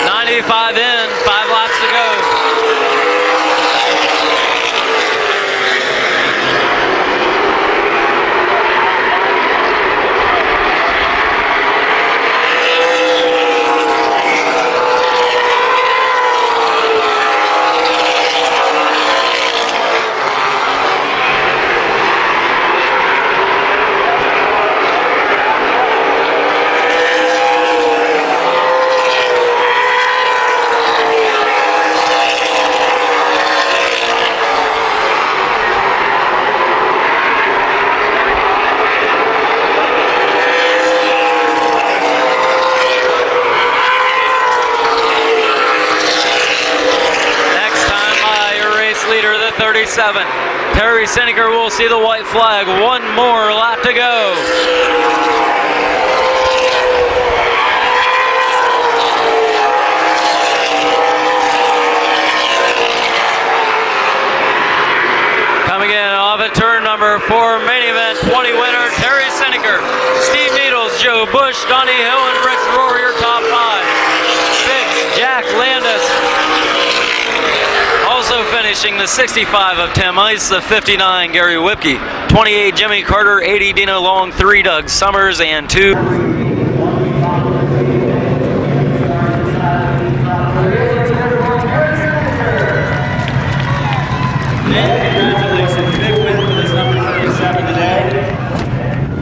.95 in, 5 laps to go. Leader, the 37. Terry Seneker will see the white flag. 1 more lap to go. Coming in off at turn number 4, main event 20 winner, Terry Seneker. Steve Needles, Joe Bush, Donnie Hill, and Rich Rohr, your top 5. 6, Jack Landis. Also finishing the 65 of Tim Ice, the 59 Gary Whipke, 28 Jimmy Carter, 80 Dino Long, 3 Doug Summers, and 2. Congratulations, big win for this number 37 today.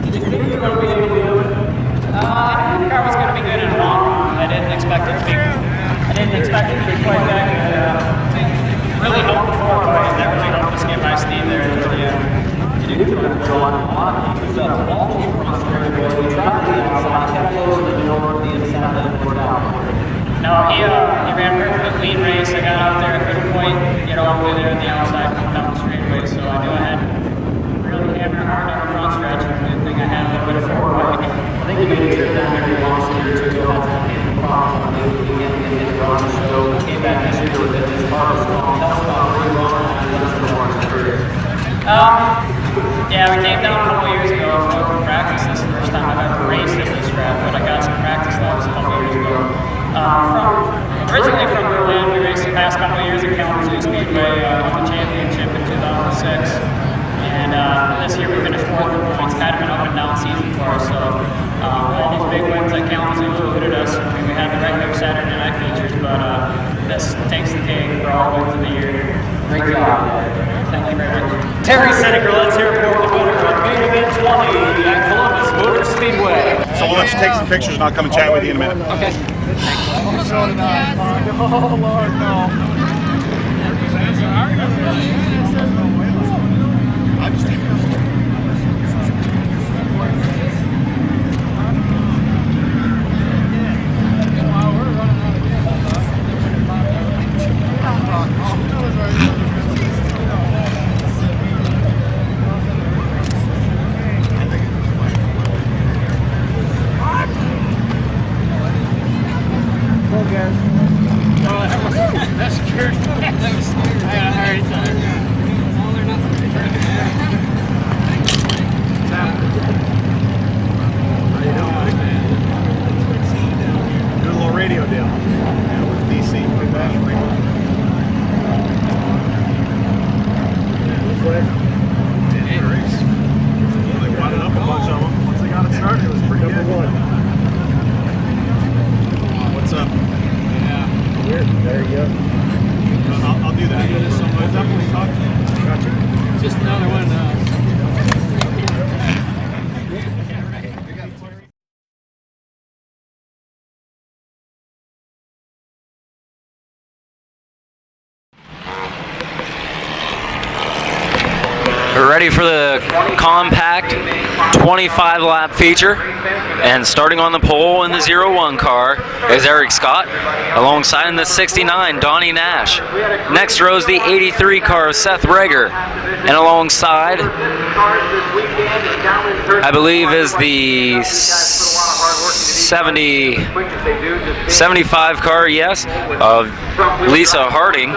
Did you think you were going to be able to do it? I think the car was going to be good and long. I didn't expect it to be quite that good. Really hoped before, but that really helped us get by Steve there. No, he ran perfectly clean race. I got out there, I couldn't quite get all the way there on the outside, coming down the straightaway, so I knew I had really hammered hard on the front stretch. Good thing I had a little bit of forward weight. I think we made a trip down there once a year or two ago. Had some hand problems on the beginning and the run, so came back this year with it. His car was strong. That's about where we were, and that's the one yeah, we came down a couple years ago. I was going to practice. This is the first time I've ever raced at this track, but I got some practice laps a couple years ago. Originally from Berlin, we raced the past couple of years at Kalamazoo Speedway, won the championship in 2006, and this year we finished fourth in points. Kind of an up and down season for us, so all these big wins at Kalamazoo eluded us. I mean, we had the regular Saturday night features, but this takes the cake for all wins of the year. Great job. Thank you very much. Terry Seneca, let's hear for the winner of Mid-Vid 20 at Columbus Motor Speedway. So we'll let you take some pictures and I'll come and chat with you in a minute. Okay. Oh, so did I. Oh, Lord, no. I'm just That's scared. That was scary. I already saw it. All or nothing. How you doing, buddy? Doing a little radio deal. Yeah, with DC. Yeah, race. Well, they wadded up a bunch of them. Once they got it started, it was pretty good. What's up? There you go. I'll do that. I'll definitely talk to you. Gotcha. Just another one. We're ready for the compact 25 lap feature, and starting on the pole in the 01 car is Eric Scott, alongside in the 69 Donnie Nash. Next row is the 83 car Seth Reger, and alongside I believe is the 75 car, yes, of Lisa Harding.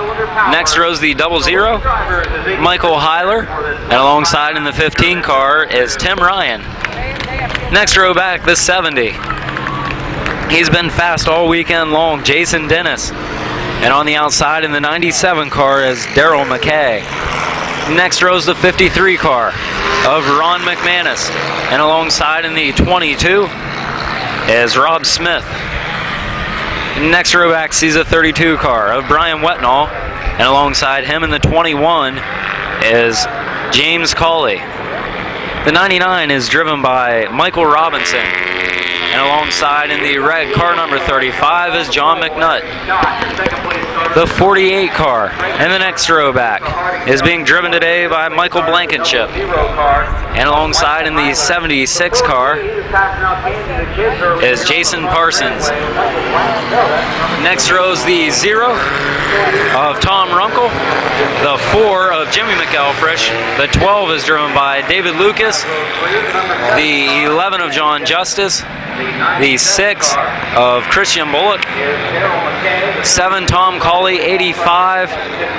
Next row is the 00 Michael Heiler, and alongside in the 15 car is Tim Ryan. Next row back, the 70. He's been fast all weekend long, Jason Dennis. And on the outside in the 97 car is Daryl McKay. Next row is the 53 car of Ron McManus. And alongside in the 22 is Rob Smith. Next row back sees a 32 car of Brian Wetnall. And alongside him in the 21 is James Cawley. The 99 is driven by Michael Robinson. And alongside in the red car number 35 is John McNutt. The 48 car and the next row back is being driven today by Michael Blankenship. And alongside in the 76 car is Jason Parsons. Next row is the 0 of Tom Runkle. The 4 of Jimmy McElfresh. The 12 is driven by David Lucas. The 11 of John Justice. The 6 of Christian Bullock. 7 Tom Cawley. 85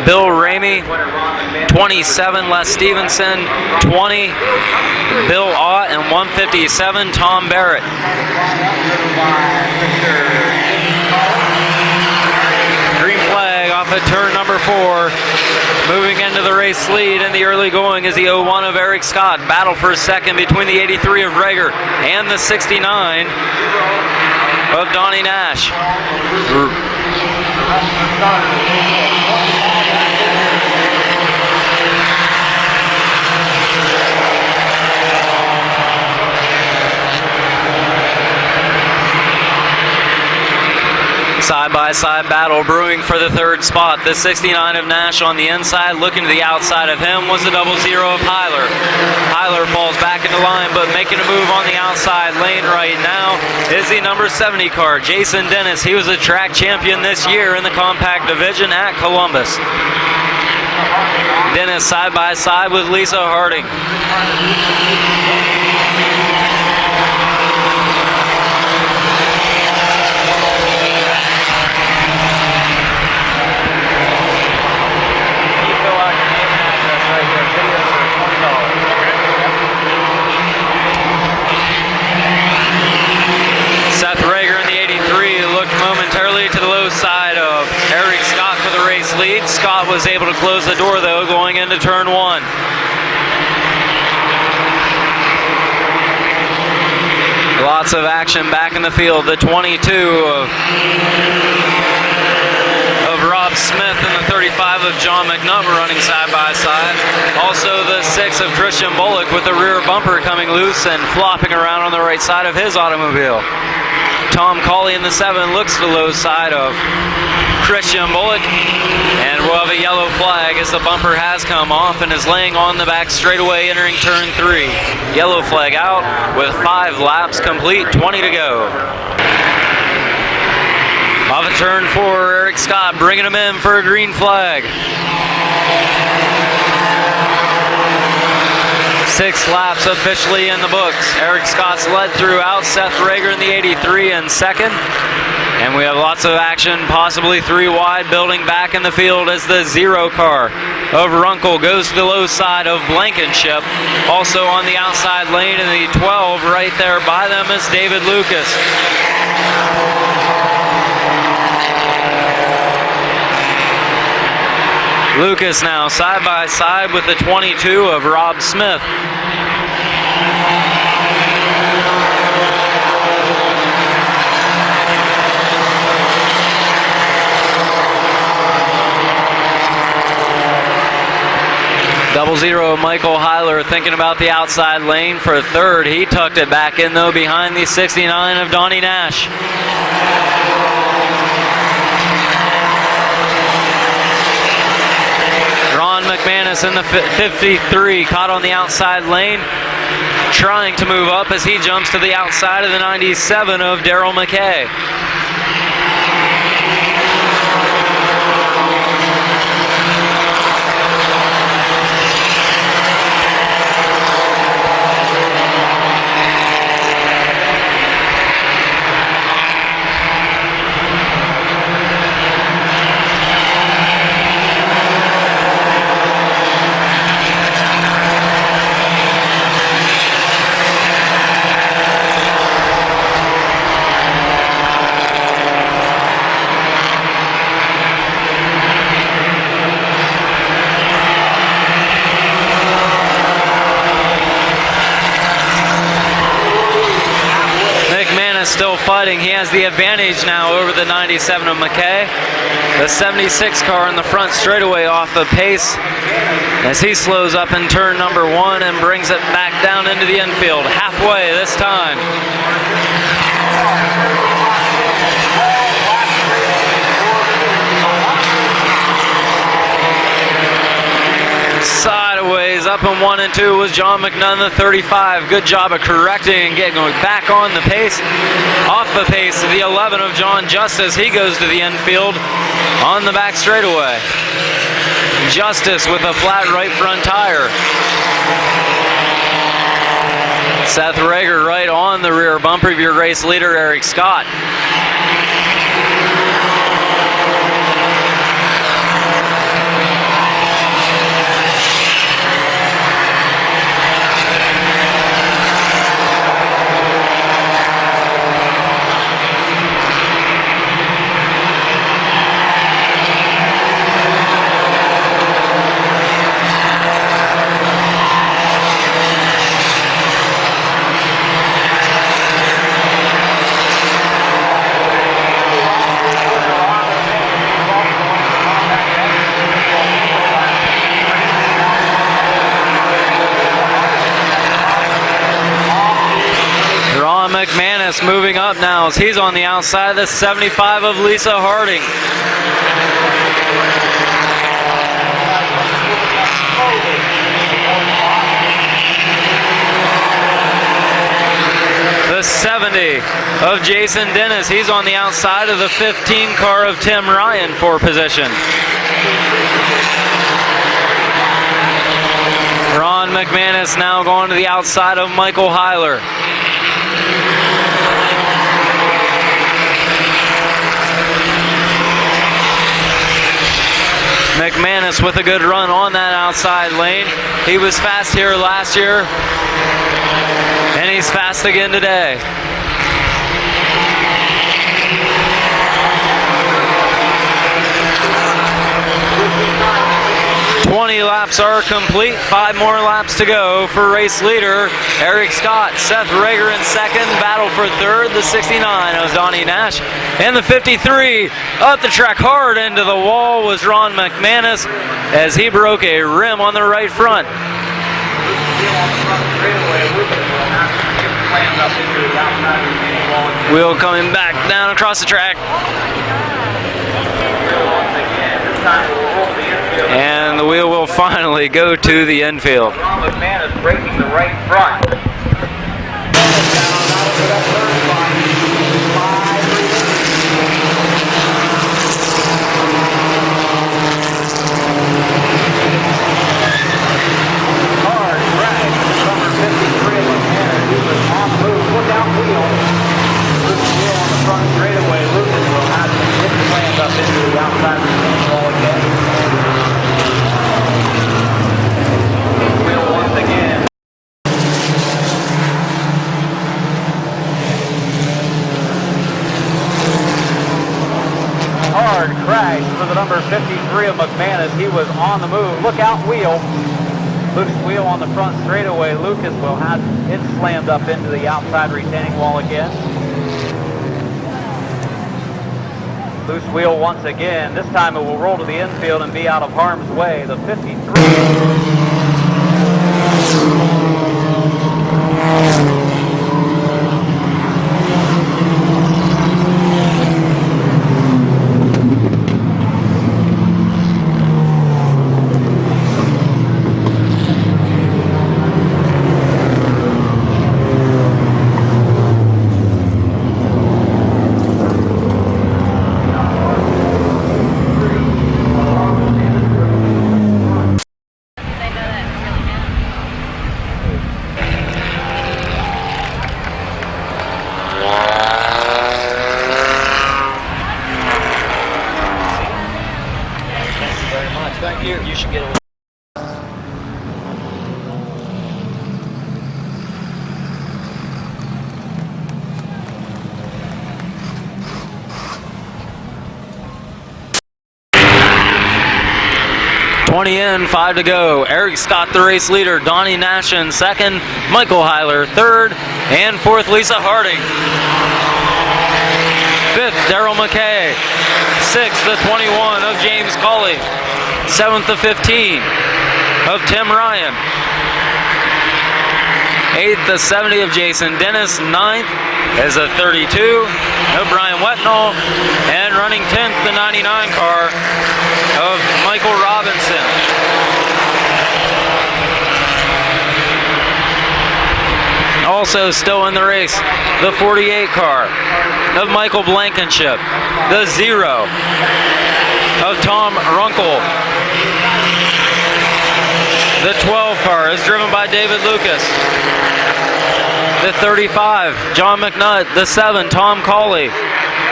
Bill Ramey. 27 Les Stevenson. 20 Bill Ott, and 157 Tom Barrett. Green flag off at turn number 4. Moving into the race lead in the early going is the 01 of Eric Scott. Battle for second between the 83 of Reger and the 69 of Donnie Nash. Side-by-side battle brewing for the third spot. The 69 of Nash on the inside. Looking to the outside of him was the 00 of Hyler. Hyler falls back into line, but making a move on the outside lane right now is the number 70 car, Jason Dennis. He was a track champion this year in the compact division at Columbus. Dennis side-by-side with Lisa Harding. Seth Rager in the 83 looked momentarily to the low side of Eric Scott for the race lead. Scott was able to close the door though going into turn 1. Lots of action back in the field. The 22 of Rob Smith and the 35 of John McNutt were running side by side. Also the 6 of Christian Bullock with the rear bumper coming loose and flopping around on the right side of his automobile. Tom Cawley in the 7 looks to the low side of Christian Bullock, and we'll have a yellow flag as the bumper has come off and is laying on the back straightaway entering turn 3. Yellow flag out with 5 laps complete, 20 to go. Off of turn 4, Eric Scott bringing him in for a green flag. 6 laps officially in the books. Eric Scott's led throughout. Seth Rager in the 83 in second. And we have lots of action, possibly 3 wide, building back in the field as the 0 car of Runkle goes to the low side of Blankenship. Also on the outside lane in the 12, right there by them is David Lucas. Lucas now side by side with the 22 of Rob Smith. Double 0 Michael Hyler thinking about the outside lane for third. He tucked it back in though behind the 69 of Donnie Nash. Ron McManus in the 53 caught on the outside lane, trying to move up as he jumps to the outside of the 97 of Daryl McKay. Still fighting. He has the advantage now over the 97 of McKay. The 76 car in the front straightaway off the pace as he slows up in turn number 1 and brings it back down into the infield. Halfway this time. Sideways up in 1 and 2 was John McNunn, the 35. Good job of correcting and getting back on the pace. Off the pace, the 11 of John Justice. He goes to the infield on the back straightaway. Justice with a flat right front tire. Seth Rager right on the rear bumper of your race leader, Eric Scott. McManus moving up now as he's on the outside of the 75 of Lisa Harding. The 70 of Jason Dennis. He's on the outside of the 15 car of Tim Ryan for position. Ron McManus now going to the outside of Michael Heiler. McManus with a good run on that outside lane. He was fast here last year, and he's fast again today. 20 laps are complete. 5 more laps to go for race leader Eric Scott. Seth Rager in second. Battle for third. The 69 of Donnie Nash. And the 53 up the track hard into the wall was Ron McManus as he broke a rim on the right front. Wheel coming back down across the track. And the wheel will finally go to the infield. Ron McManus breaking the right front. Hard drag to number 53 of McManus. He was on the move. Look out wheel. Lucas wheel on the front straightaway. Lucas will have to hit plans up into the outside retaining wall again. Hard crash for the number 53 of McManus. He was on the move. Look out wheel. Loose wheel on the front straightaway. Lucas will have it slammed up into the outside retaining wall again. Loose wheel once again. This time it will roll to the infield and be out of harm's way. The 53. You should get a 20 in, 5 to go. Eric Scott, the race leader. Donnie Nash in second. Michael Heiler third. And fourth, Lisa Harding. Fifth, Daryl McKay. Sixth, the 21 of James Colley. Seventh, the 15 of Tim Ryan. Eighth, the 70 of Jason Dennis. Ninth is a 32 of Brian Wetnall. And running 10th, the 99 car of Michael Robinson. Also still in the race, the 48 car of Michael Blankenship. The 0 of Tom Runkle. The 12 car is driven by David Lucas. The 35, John McNutt. The 7, Tom Cawley.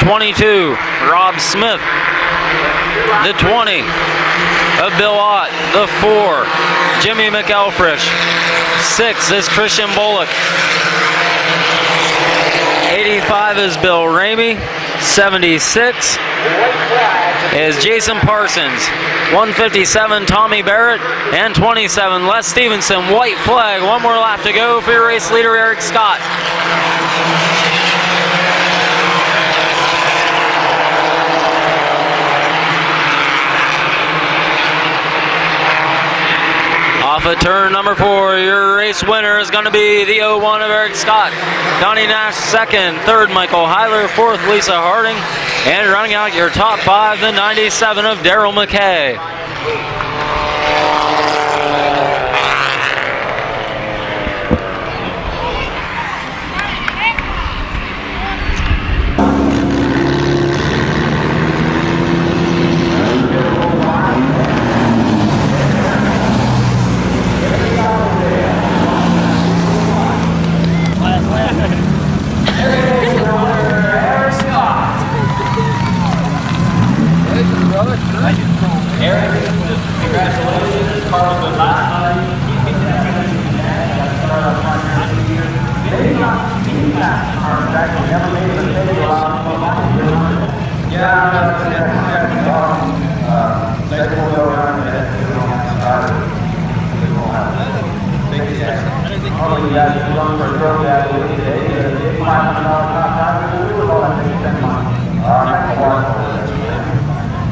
22, Rob Smith. The 20 of Bill Ott. The 4, Jimmy McElfresh. 6 is Christian Bullock. 85 is Bill Ramey. 76 is Jason Parsons. 157, Tommy Barrett. And 27, Les Stevenson. White flag. One more lap to go for your race leader, Eric Scott. Off of turn number 4, your race winner is going to be the 01 of Eric Scott. Donnie Nash second, third Michael Heiler, fourth Lisa Harding, and running out your top 5, the 97 of Daryl McKay.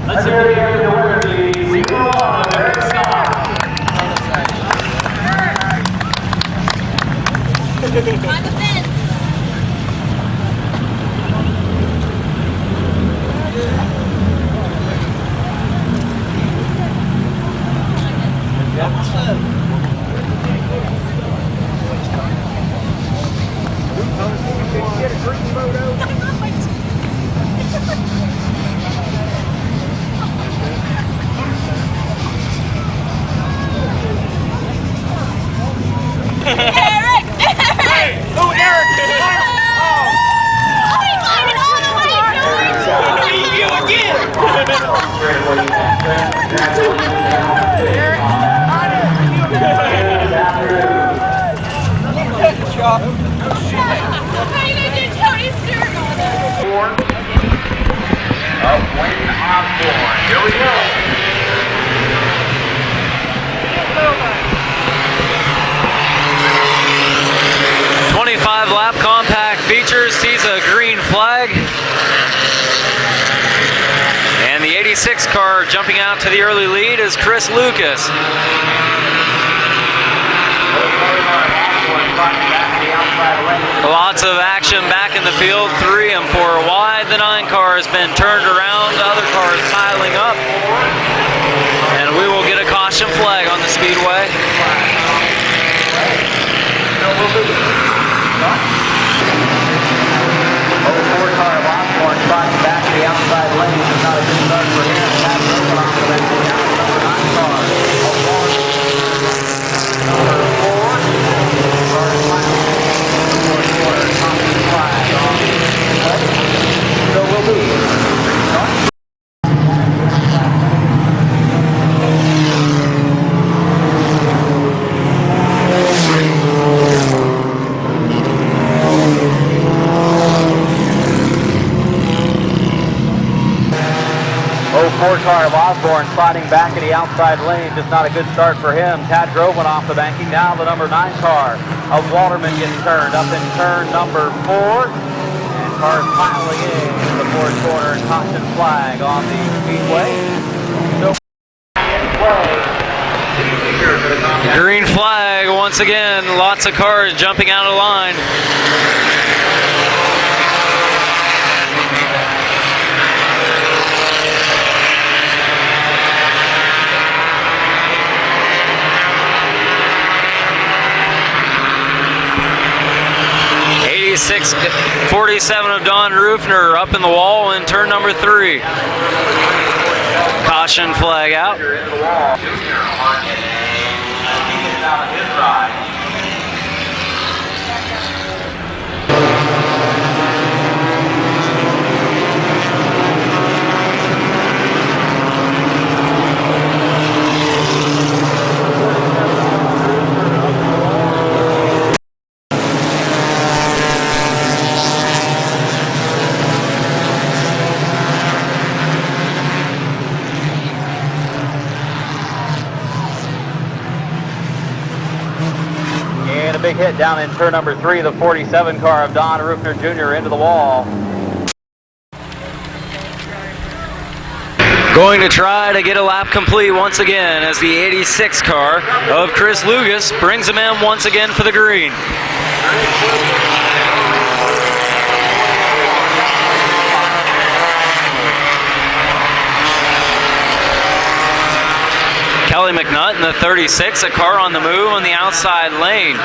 Let's hear the winner, please. Eric Scott. On the fence. Eric! Hey, who Eric? Oh, he climbed all the way, George! Leave you again. How you gonna do Tony's steering on us? Of Wayne Osborne. Here we go. 25-lap compact feature sees a green flag. And the 86 car jumping out to the early lead is Chris Lucas. Lots of action back in the field, 3 and 4 wide. The 9 car has been turned around, the other cars piling up. And we will get a caution flag on the speedway. Four car of Osborne spotting back to the outside lane. It's not a good start for him. That's open off the back to the outside. 9 car. Number 4. Started finally in the fourth quarter. Thompson flag on the play. So we'll be. Four car of Osborne spotting back at the outside lane. Just not a good start for him. Tad Grove went off the banking. Now the number 9 car of Walterman gets turned up in turn number 4. And cars piling in the fourth quarter. Caution flag on the speedway. So Green flag once again, lots of cars jumping out of line. Six 47 of Don Rufner up in the wall in turn number 3. Caution flag out. big hit down in turn number 3, the 47 car of Don Rufner Jr. into the wall. Going to try to get a lap complete once again as the 86 car of Chris Lucas brings him in once again for the green. Kelly McNutt in the 36, a car on the move on the outside lane.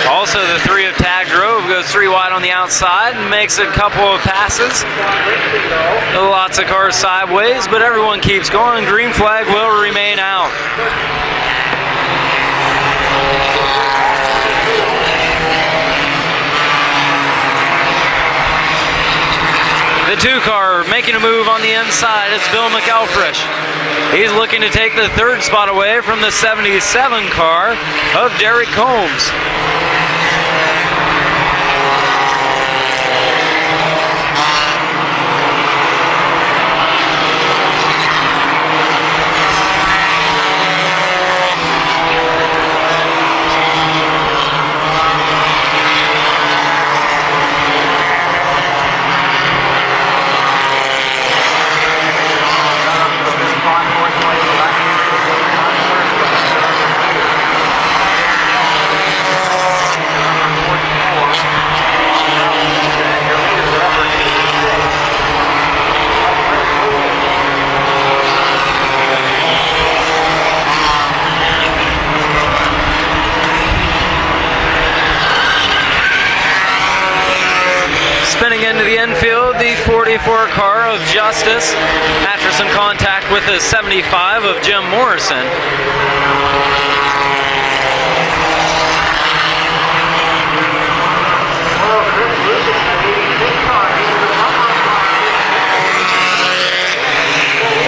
Also, the 3 of Tag Grove goes 3 wide on the outside and makes a couple of passes. Lots of cars sideways, but everyone keeps going. Green flag will remain out. The 2 car making a move on the inside is Bill McElfresh. He's looking to take the 3rd spot away from the 77 car of Derek Combs. Spinning into the infield, the 44 car of Justice. Mattress in contact with the 75 of Jim Morrison.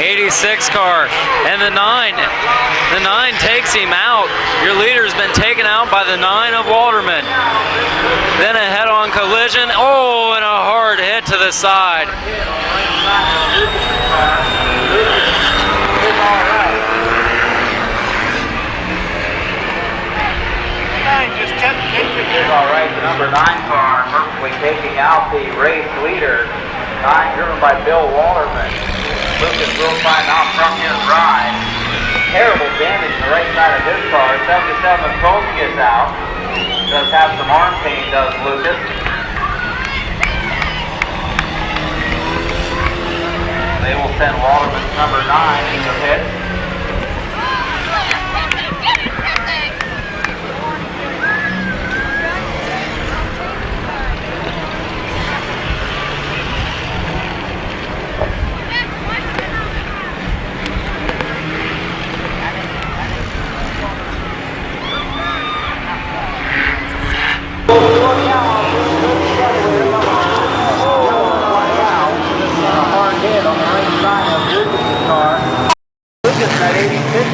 '86 car and the 9. The 9 takes him out. Your leader's been taken out by the 9 of Walterman. Then a head-on collision. Oh, and a hard hit to the side. All right, the number 9 car perfectly taking out the race leader. 9 driven by Bill Walterman. Lucas will find out from his ride. Terrible damage on the right side of his car. 77 Combs gets out. Does have some arm pain, does Lucas. They will send Walterman's number 9 into pit.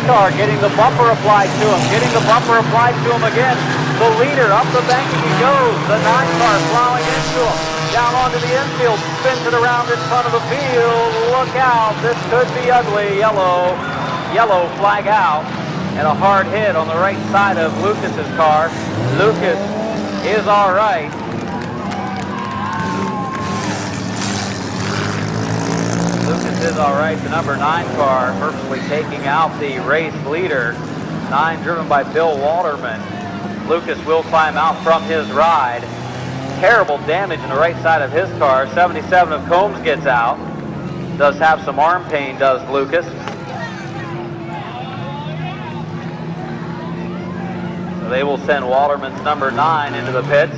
Car getting the bumper applied to him, again. The leader up the bank he goes. The 9 car plowing into him. Down onto the infield, spins it around in front of the field. Look out, this could be ugly. Yellow flag out. And a hard hit on the right side of Lucas's car. Lucas is all right. Lucas is all right. The number 9 car perfectly taking out the race leader. 9 driven by Bill Walterman. Lucas will climb out from his ride. Terrible damage in the right side of his car. 77 of Combs gets out. Does have some arm pain, does Lucas. So they will send Walterman's number 9 into the pits.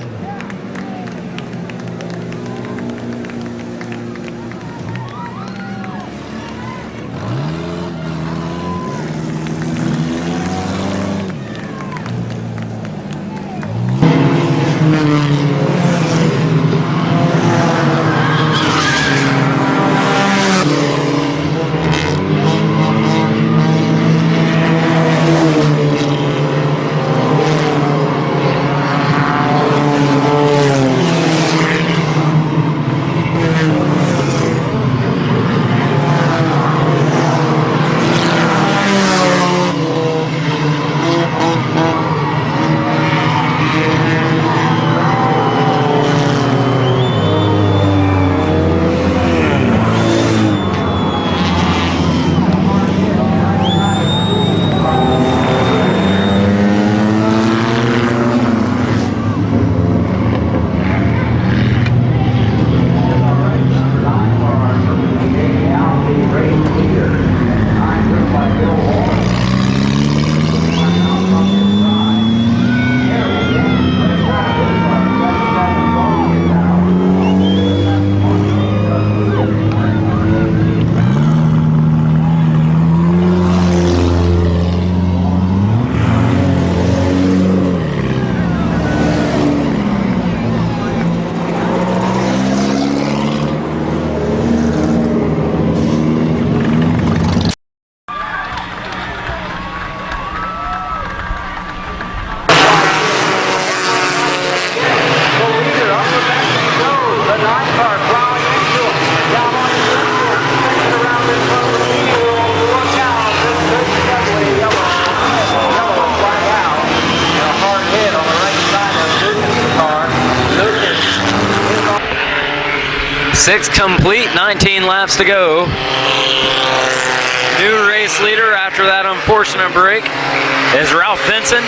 6 complete, 19 laps to go. New race leader after that unfortunate break is Ralph Vinson.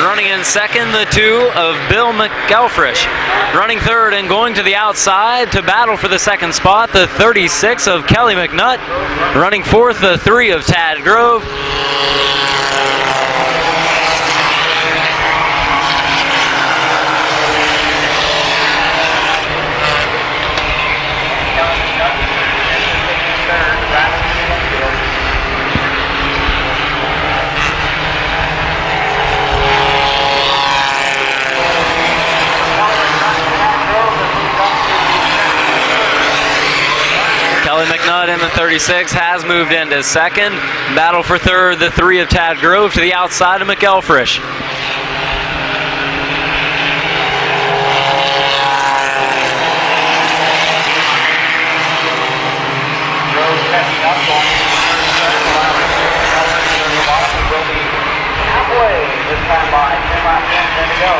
Running in second, the 2 of Bill McElfresh. Running third and going to the outside to battle for the second spot, the 36 of Kelly McNutt. Running fourth, the 3 of Tad Grove. Kelly McNutt in the 36 has moved into second. Battle for third, the 3 of Tad Grove to the outside of McElfresh. Grove catching up on will be halfway this time by 10 laps in, 10 to go.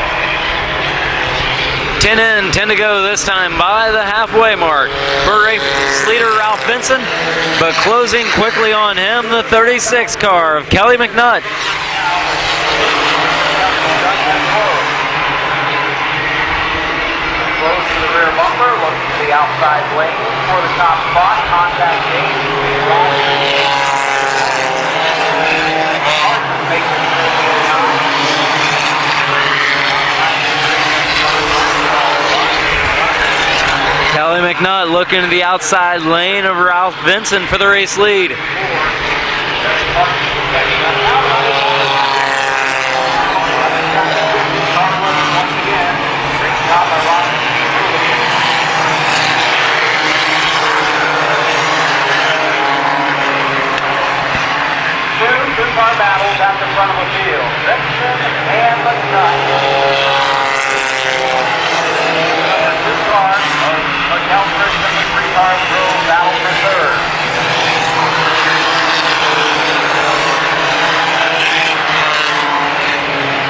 10 in, 10 to go this time by the halfway mark for race leader Ralph Vinson, but closing quickly on him, the 36 car of Kelly McNutt. Close to the rear bumper, looks to the outside lane for the top spot, contact gate. Kelly McNutt looking to the outside lane of Ralph Vinson for the race lead. Two-car battles at the front of the field. Vinson and McNutt. McElfresh and the 3-car Grove battle for third.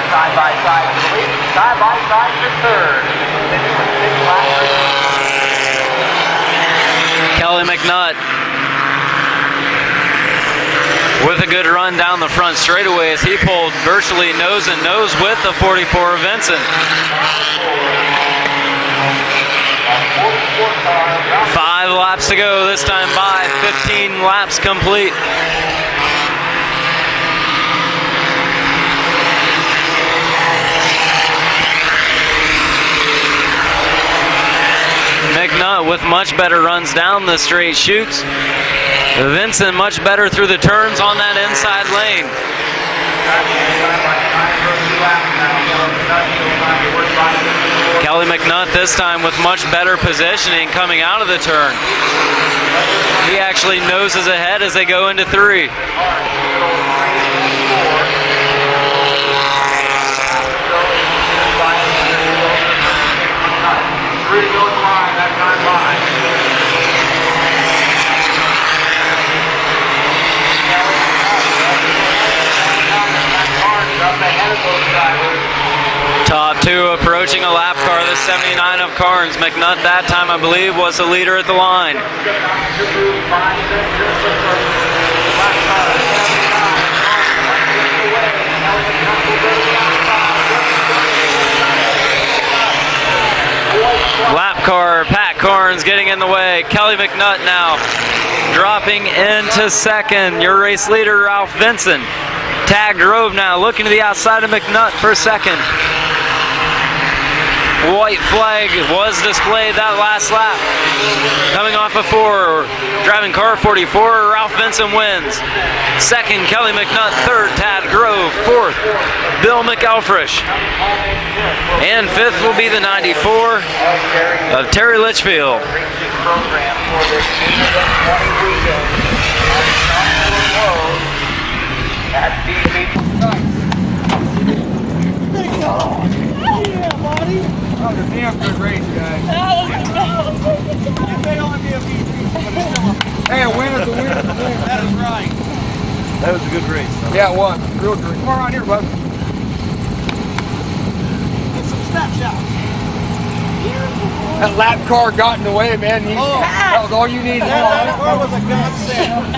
Side by side to the lead, side by side to third. Kelly McNutt with a good run down the front straightaway as he pulled virtually nose and nose with the 44 Vinson. 5 laps to go this time by, 15 laps complete. McNutt with much better runs down the straight chutes. Vinson much better through the turns on that inside lane. Kelly McNutt this time with much better positioning coming out of the turn. He actually noses ahead as they go into 3. Top 2 approaching a lap car, the 79 of Carnes. McNutt that time, I believe, was the leader at the line. Lap car, Pat Carnes getting in the way. Kelly McNutt now dropping into second. Your race leader, Ralph Vinson. Tad Grove now looking to the outside of McNutt for second. White flag was displayed that last lap. Coming off of 4, driving car 44, Ralph Vinson wins. Second, Kelly McNutt. Third, Tad Grove. Fourth, Bill McElfresh. And fifth will be the 94 of Terry Litchfield. That was a damn good race, guys. It may only be a few pieces, but it's still a... Hey, a win is a win is a win. That is right. That was a good race. Yeah, it was. Real good. Come around here, bud. Get some snapshots. That lap car got in the way, man. That was all you needed. That car was a godsend.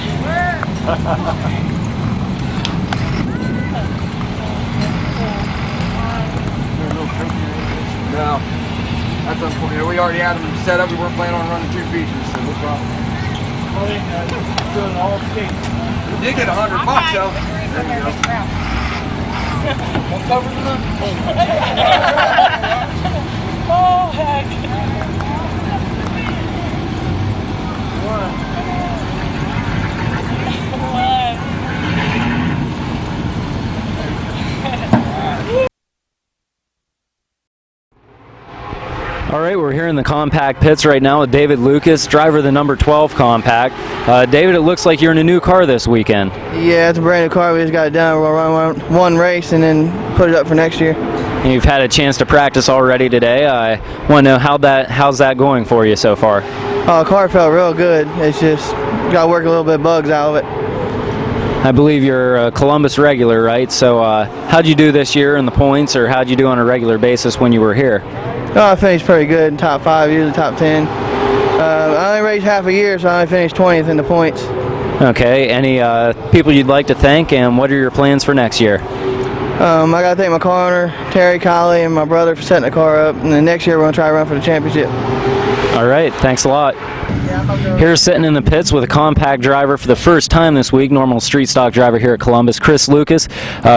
No, that's unfortunate. We already had them set up. We weren't planning on running 2 features, so no problem. Doing all skates. We did get $100 though. There you go. What covers it up? Oh, heck. All right, we're here in the compact pits right now with David Lucas, driver of the number 12 compact. David, it looks like you're in a new car this weekend. Yeah, it's a brand new car. We just got it done. We'll run one race and then put it up for next year. And you've had a chance to practice already today. I want to know how's that going for you so far? The car felt real good. It's just got to work a little bit of bugs out of it. I believe you're a Columbus regular, right? So how'd you do this year in the points, or how'd you do on a regular basis when you were here? I finished pretty good, top 5, usually top 10. I only raced half a year, so I only finished 20th in the points. Okay, any people you'd like to thank, and what are your plans for next year? I got to thank my car owner, Terry Colley, and my brother for setting the car up. And then next year we're going to try to run for the championship. All right, thanks a lot. Here sitting in the pits with a compact driver for the first time this week, normal street stock driver here at Columbus, Chris Lucas.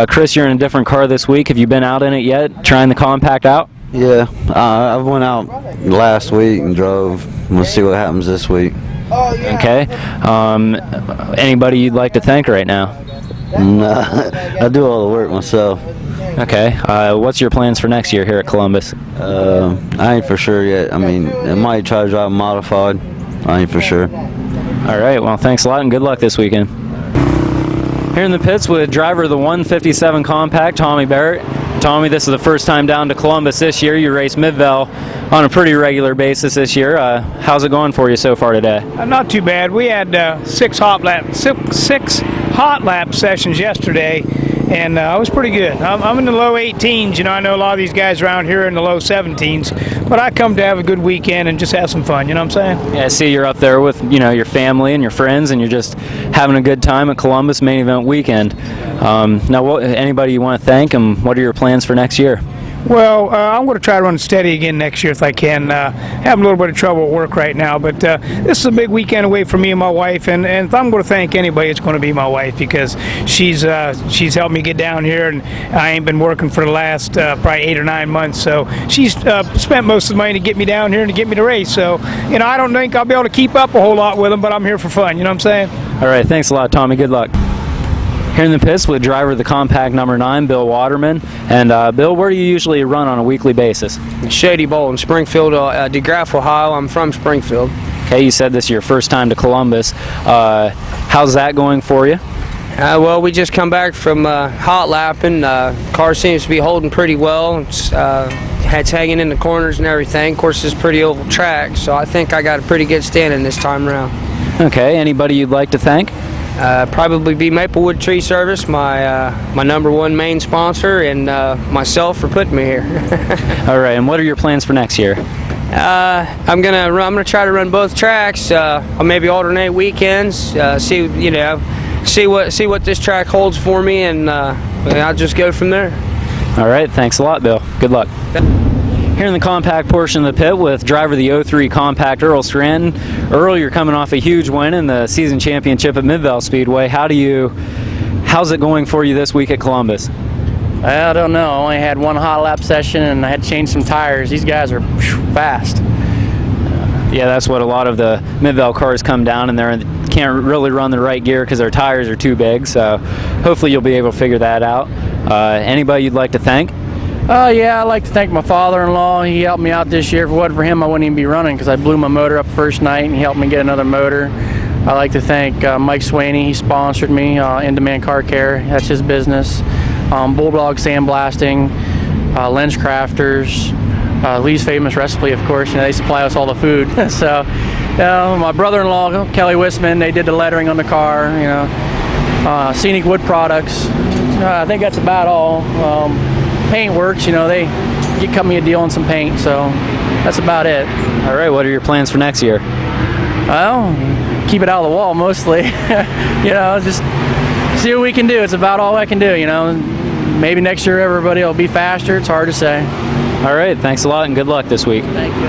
Chris, you're in a different car this week. Have you been out in it yet, trying the compact out? Yeah, I went out last week and drove. We'll see what happens this week. Okay. Anybody you'd like to thank right now? Nah, I do all the work myself. Okay. What's your plans for next year here at Columbus? I ain't for sure yet. I mean, I might try to drive a modified. I ain't for sure. All right. Well, thanks a lot and good luck this weekend. Here in the pits with driver of the 157 compact, Tommy Barrett. Tommy, this is the first time down to Columbus this year. You race Mid-Vid on a pretty regular basis this year. How's it going for you so far today? Not too bad. We had six hot lap sessions yesterday, and it was pretty good. I'm in the low 18s. You know, I know a lot of these guys around here are in the low 17s, but I come to have a good weekend and just have some fun. You know what I'm saying? Yeah, I see you're up there with your family and your friends, and you're just having a good time at Columbus main event weekend. Now, anybody you want to thank, and what are your plans for next year? Well, I'm going to try to run steady again next year if I can. Having a little bit of trouble at work right now, but this is a big weekend away for me and my wife, and if I'm going to thank anybody, it's going to be my wife, because she's helped me get down here, and I ain't been working for the last probably 8 or 9 months, so she's spent most of the money to get me down here and to get me to race. So, I don't think I'll be able to keep up a whole lot with them, but I'm here for fun. You know what I'm saying? All right, thanks a lot, Tommy. Good luck. Here in the pits with driver of the compact number 9, Bill Waterman. And Bill, where do you usually run on a weekly basis? Shady Bowl in Springfield, DeGraff, Ohio. I'm from Springfield. Okay, you said this is your first time to Columbus. How's that going for you? Well, we just come back from hot lapping. Car seems to be holding pretty well. It's hanging in the corners and everything. Of course, it's pretty oval track, so I think I got a pretty good standing this time around. Okay, anybody you'd like to thank? Probably be Maplewood Tree Service, my number 1 main sponsor, and myself for putting me here. All right, and what are your plans for next year? I'm gonna try to run both tracks. I'll maybe alternate weekends. See what this track holds for me, and I'll just go from there. All right, thanks a lot, Bill. Good luck. Here in the compact portion of the pit with driver of the 03 compact, Earl Stratton. Earl, you're coming off a huge win in the season championship at Mid-Vid Speedway. How's it going for you this week at Columbus? I don't know. I only had 1 hot lap session, and I had to change some tires. These guys are fast. Yeah, that's what a lot of the Mid-Vid cars come down, and they can't really run the right gear because their tires are too big. So hopefully you'll be able to figure that out. Anybody you'd like to thank? Yeah, I'd like to thank my father-in-law. He helped me out this year. If it wasn't for him, I wouldn't even be running, because I blew my motor up first night, and he helped me get another motor. I'd like to thank Mike Swaney. He sponsored me, In Demand Car Care. That's his business. Bulldog Sandblasting, Lens Crafters, Lee's Famous Recipe, of course. They supply us all the food. So, my brother-in-law, Kelly Wisman, they did the lettering on the car. Scenic Wood Products. I think that's about all. Paint Works, they cut me a deal on some paint, so that's about it. All right, what are your plans for next year? Well, keep it out of the wall mostly. Just see what we can do. It's about all I can do, Maybe next year everybody will be faster. It's hard to say. All right, thanks a lot and good luck this week. Thank you.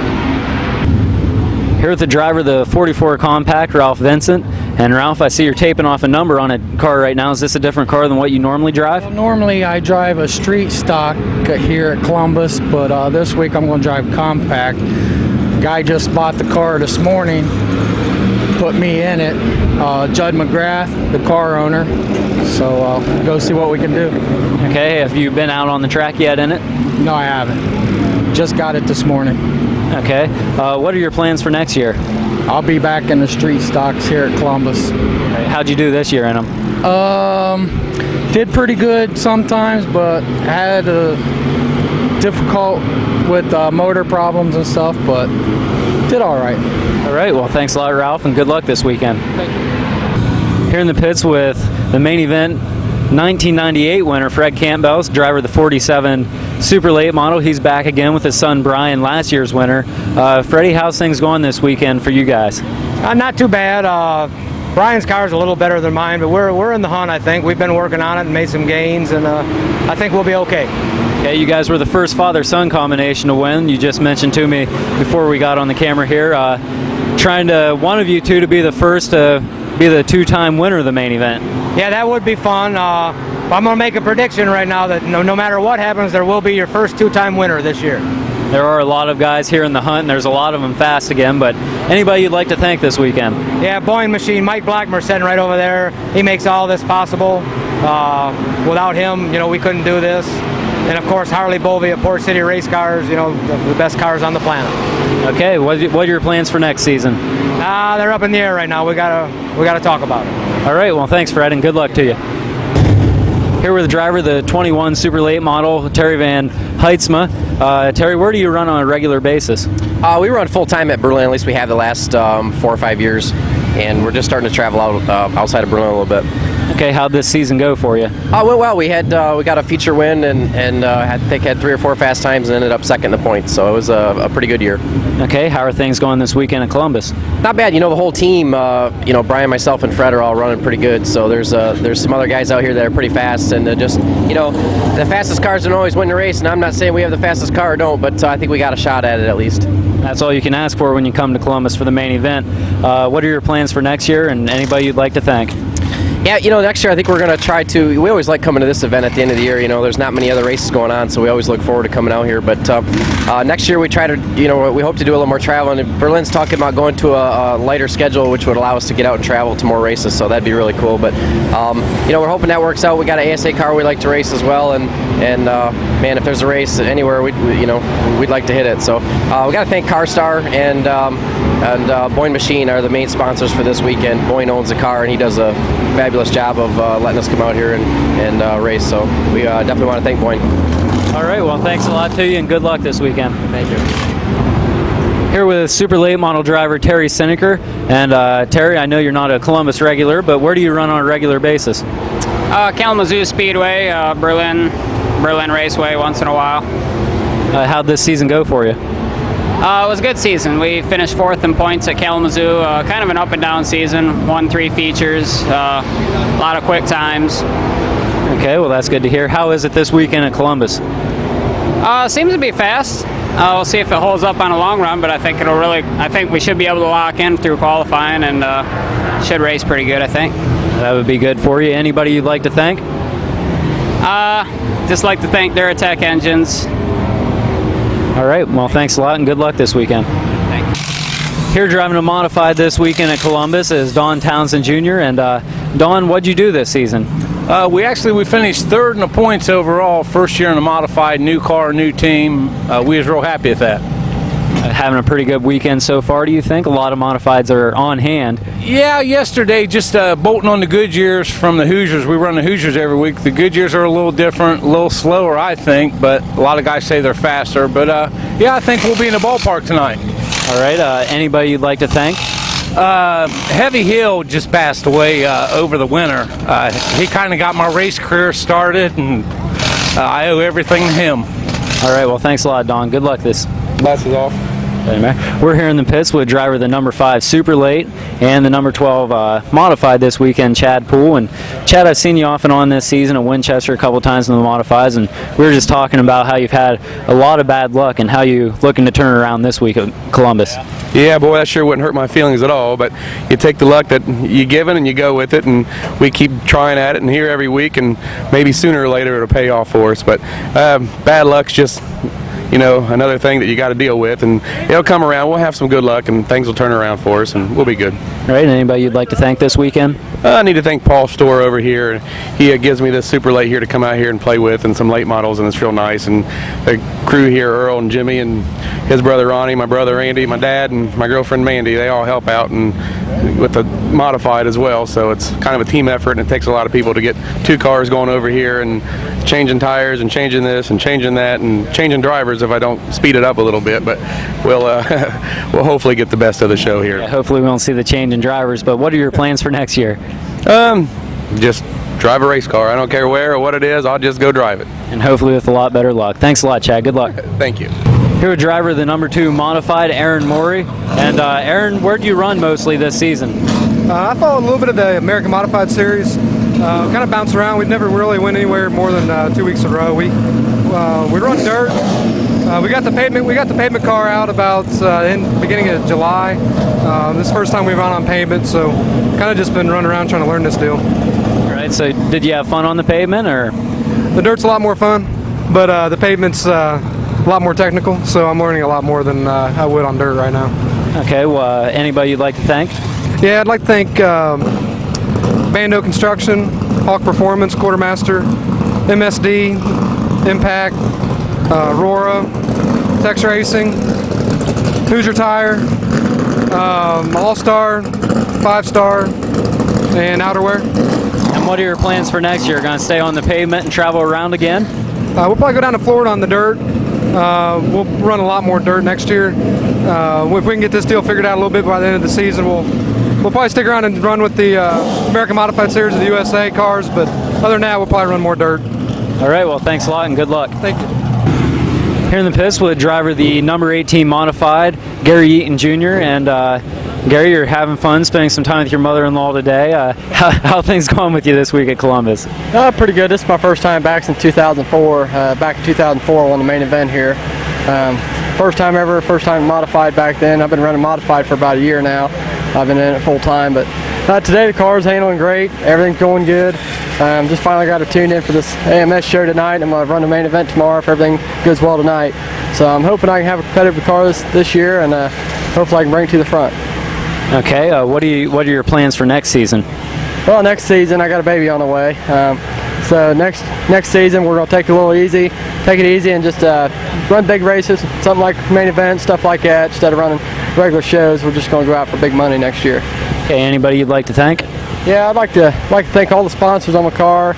Here with the driver of the 44 Compact, Ralph Vincent. And Ralph, I see you're taping off a number on a car right now. Is this a different car than what you normally drive? Well, normally I drive a street stock here at Columbus, but this week I'm going to drive compact. Guy just bought the car this morning, put me in it. Judd McGrath, the car owner. So go see what we can do. Okay, have you been out on the track yet in it? No, I haven't. Just got it this morning. Okay, what are your plans for next year? I'll be back in the street stocks here at Columbus. Right, how'd you do this year in them? Did pretty good sometimes, but had difficult with motor problems and stuff, but did all right. All right, well, thanks a lot, Ralph, and good luck this weekend. Thank you. Here in the pits with the main event 1998 winner Fred Campbell, driver of the 47 Super Late model. He's back again with his son Brian, last year's winner. Freddie, how's things going this weekend for you guys? Not too bad. Brian's car is a little better than mine, but we're in the hunt, I think. We've been working on it and made some gains, and I think we'll be okay. Okay, you guys were the first father-son combination to win. You just mentioned to me before we got on the camera here, trying to one of you two to be the first to be the two-time winner of the main event. Yeah, that would be fun. I'm going to make a prediction right now that no matter what happens, there will be your first two-time winner this year. There are a lot of guys here in the hunt, and there's a lot of them fast again, but anybody you'd like to thank this weekend? Yeah, Boeing Machine, Mike Blackmer sitting right over there. He makes all this possible. Without him, we couldn't do this. And of course, Harley Bovey at Port City Race Cars, the best cars on the planet. Okay, what are your plans for next season? They're up in the air right now. We gotta talk about it. All right, well, thanks, Fred, and good luck to you. Here with the driver of the 21 Super Late model, Terry Van Heidsma. Terry, where do you run on a regular basis? We run full-time at Berlin. At least we have the last 4 or 5 years, and we're just starting to travel out outside of Berlin a little bit. Okay, how'd this season go for you? Went well. We got a feature win and I think had 3 or 4 fast times and ended up second in the points. So it was a pretty good year. Okay, how are things going this weekend at Columbus? Not bad. The whole team. Brian, myself, and Fred are all running pretty good. So there's some other guys out here that are pretty fast, and the fastest cars don't always win the race. And I'm not saying we have the fastest car or don't, but I think we got a shot at it at least. That's all you can ask for when you come to Columbus for the main event. What are your plans for next year, and anybody you'd like to thank? Yeah, next year I think we're going to try to, we always like coming to this event at the end of the year. There's not many other races going on, so we always look forward to coming out here. But next year we try to, we hope to do a little more travel. And Berlin's talking about going to a lighter schedule, which would allow us to get out and travel to more races, so that'd be really cool. But, we're hoping that works out. We got an ASA car we like to race as well, and man, if there's a race anywhere, we'd like to hit it. So we got to thank CarStar and Boeing Machine are the main sponsors for this weekend. Boeing owns the car, and he does a fabulous job of letting us come out here and race. So we definitely want to thank Boeing. All right, well, thanks a lot to you, and good luck this weekend. Thank you. Here with Super Late model driver Terry Sineker. And Terry, I know you're not a Columbus regular, but where do you run on a regular basis? Kalamazoo Speedway, Berlin Raceway once in a while. How'd this season go for you? It was a good season. We finished 4th in points at Kalamazoo. Kind of an up and down season. Won 3 features. A lot of quick times. Okay, well, that's good to hear. How is it this weekend at Columbus? Seems to be fast. We'll see if it holds up on a long run, but I think we should be able to lock in through qualifying and should race pretty good, I think. That would be good for you. Anybody you'd like to thank? Just like to thank Duratec Engines. All right, well, thanks a lot and good luck this weekend. Thanks. Here driving a modified this weekend at Columbus is Don Townsend Jr. And Don, what'd you do this season? We finished 3rd in the points overall, first year in a modified, new car, new team. We was real happy with that. Having a pretty good weekend so far, do you think? A lot of modifieds are on hand. Yeah, yesterday just bolting on the Goodyears from the Hoosiers. We run the Hoosiers every week. The Goodyears are a little different, a little slower, I think, but a lot of guys say they're faster. But yeah, I think we'll be in the ballpark tonight. All right, anybody you'd like to thank? Heavy Hill just passed away over the winter. He kind of got my race career started, and I owe everything to him. All right, well, thanks a lot, Don. Good luck this. Glasses off. We're here in the pits with driver the number 5 Super Late and the number 12 Modified this weekend, Chad Poole. And Chad, I've seen you off and on this season at Winchester a couple times in the Modifieds, and we were just talking about how you've had a lot of bad luck and how you looking to turn around this week at Columbus. Yeah, boy, that sure wouldn't hurt my feelings at all, but you take the luck that you're given and you go with it, and we keep trying at it and here every week, and maybe sooner or later it'll pay off for us. But bad luck's just, you know, another thing that you got to deal with, and it'll come around. We'll have some good luck, and things will turn around for us, and we'll be good. All right, anybody you'd like to thank this weekend? I need to thank Paul Storr over here. He gives me this Super Late here to come out here and play with, and some late models, and it's real nice. And the crew here, Earl and Jimmy and his brother Ronnie, my brother Andy, my dad, and my girlfriend Mandy, they all help out and with the Modified as well. So it's kind of a team effort, and it takes a lot of people to get 2 cars going over here and changing tires and changing this and changing that and changing drivers if I don't speed it up a little bit. But we'll we'll hopefully get the best of the show here. Yeah, hopefully we won't see the change in drivers, but what are your plans for next year? Just drive a race car. I don't care where or what it is, I'll just go drive it. And hopefully with a lot better luck. Thanks a lot, Chad. Good luck. Thank you. Here with driver the number 2 Modified, Aaron Morey. And Aaron, where'd you run mostly this season? I followed a little bit of the American Modified Series. Kind of bounced around. We never really went anywhere more than 2 weeks in a row. We run dirt. We got the pavement car out about in beginning of July. This is the first time we've run on pavement, so kind of just been running around trying to learn this deal. All right. So did you have fun on the pavement, or? The dirt's a lot more fun, but the pavement's a lot more technical. So I'm learning a lot more than I would on dirt right now. Okay. Well, anybody you'd like to thank? Yeah, I'd like to thank Bando Construction, Hawk Performance, Quartermaster, MSD, Impact, Aurora, Tex Racing, Hoosier Tire, All-Star, 5-Star, and Outerwear. And what are your plans for next year? Going to stay on the pavement and travel around again? We'll probably go down to Florida on the dirt. We'll run a lot more dirt next year. If we can get this deal figured out a little bit by the end of the season, we'll probably stick around and run with the American Modified Series of the USA cars, but other than that, we'll probably run more dirt. All right, well, thanks a lot and good luck. Thank you. Here in the pits with driver the number 18 Modified, Gary Eaton Jr. And Gary, you're having fun spending some time with your mother-in-law today. How are things going with you this week at Columbus? Pretty good. This is my first time back since 2004. Back in 2004, I won the main event here. First time ever, first time Modified back then. I've been running Modified for about a year now. I've been in it full time, but today the car's handling great. Everything's going good. Just finally got to tune in for this AMS show tonight. I'm going to run the main event tomorrow if everything goes well tonight. So I'm hoping I can have a competitive car this year, and hopefully I can bring it to the front. Okay, what are your plans for next season? Well, next season I got a baby on the way. So next season we're going to take it easy and just run big races, something like main event, stuff like that. Instead of running regular shows, we're just going to go out for big money next year. Okay, anybody you'd like to thank? Yeah, I'd like to thank all the sponsors on my car,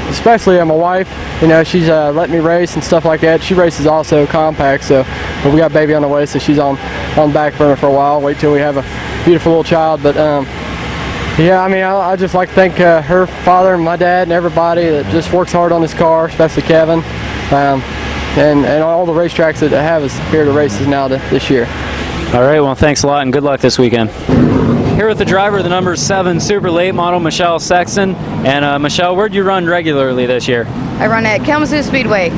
especially my wife. You know, she's let me race and stuff like that. She races also compact, so but we got a baby on the way, so she's on back burner for a while. Wait till we have a beautiful little child. But yeah, I mean, I just like to thank her father and my dad and everybody that just works hard on this car, especially Kevin, and all the racetracks that I have is here to races now this year. All right, well, thanks a lot and good luck this weekend. Here with the driver, the number 7 Super Late model, Michelle Sexton. And Michelle, where'd you run regularly this year? I run at Kalamazoo Speedway.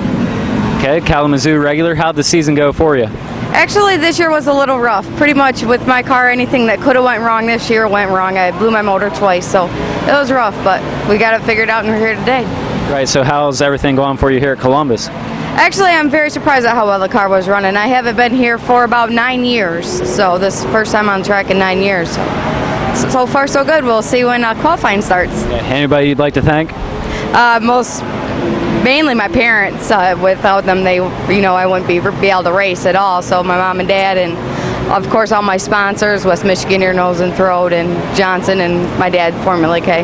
Okay, Kalamazoo regular. How'd the season go for you? Actually, this year was a little rough. Pretty much with my car, anything that could have went wrong this year went wrong. I blew my motor twice, so it was rough, but we got it figured out and we're here today. Right, so how's everything going for you here at Columbus? Actually, I'm very surprised at how well the car was running. I haven't been here for about 9 years, so this is the first time on track in 9 years. So far, so good. We'll see when qualifying starts. Okay. Anybody you'd like to thank? Mainly my parents. Without them, I wouldn't be able to race at all. So my mom and dad, and of course all my sponsors, West Michigan Ear, Nose and Throat, and Johnson, and my dad, Formula K.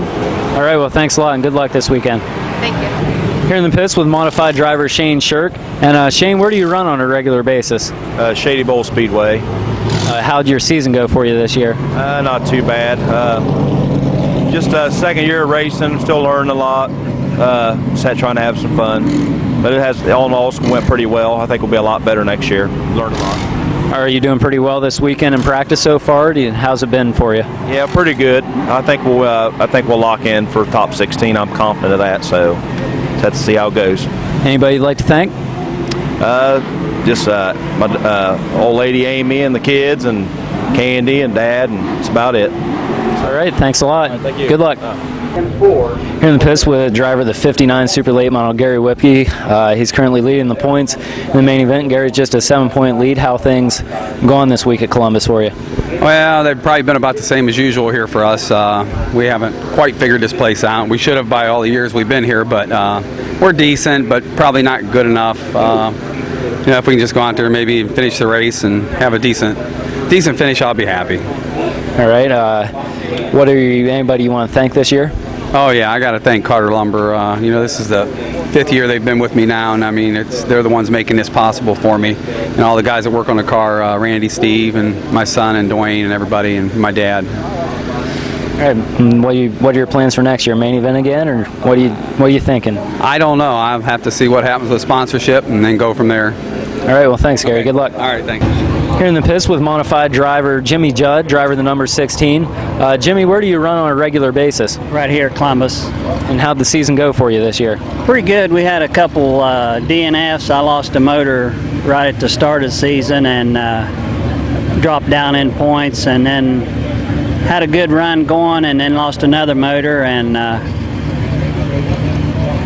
All right, well, thanks a lot and good luck this weekend. Thank you. Here in the pits with Modified driver Shane Shirk. And Shane, where do you run on a regular basis? Shady Bowl Speedway. How'd your season go for you this year? Not too bad. Just second year of racing, still learning a lot. Just trying to have some fun. But it has, all in all, went pretty well. I think we'll be a lot better next year. Learned a lot. All Are you doing pretty well this weekend in practice so far? How's it been for you? Yeah, pretty good. I think we'll lock in for top 16. I'm confident of that. So just have to see how it goes. Anybody you'd like to thank? Just my old lady Amy and the kids and Candy and Dad, and that's about it. All right, thanks a lot. All right, thank you. Good luck. Here in the pits with driver the 59 Super Late Model Gary Whipke. He's currently leading the points in the main event. Gary's just a 7-point lead. How things gone this week at Columbus for you? Well, they've probably been about the same as usual here for us. We haven't quite figured this place out. We should have by all the years we've been here, but we're decent, but probably not good enough. If we can just go out there, maybe finish the race and have a decent finish, I'll be happy. All right. Anybody you want to thank this year? Oh yeah, I got to thank Carter Lumber. This is the 5th year they've been with me now, and I mean, they're the ones making this possible for me, and all the guys that work on the car, Randy, Steve, and my son, and Dwayne, and everybody, and my dad. All right. What are your plans for next year? Main event again, or what are you thinking? I don't know. I'll have to see what happens with sponsorship, and then go from there. All right. Well, thanks, Gary. Good luck. All right. Thanks. Here in the pits with modified driver Jimmy Judd, driver the number 16. Jimmy, where do you run on a regular basis? Right here at Columbus. And how'd the season go for you this year? Pretty good. We had a couple DNFs. I lost a motor right at the start of the season and dropped down in points, and then had a good run going and then lost another motor and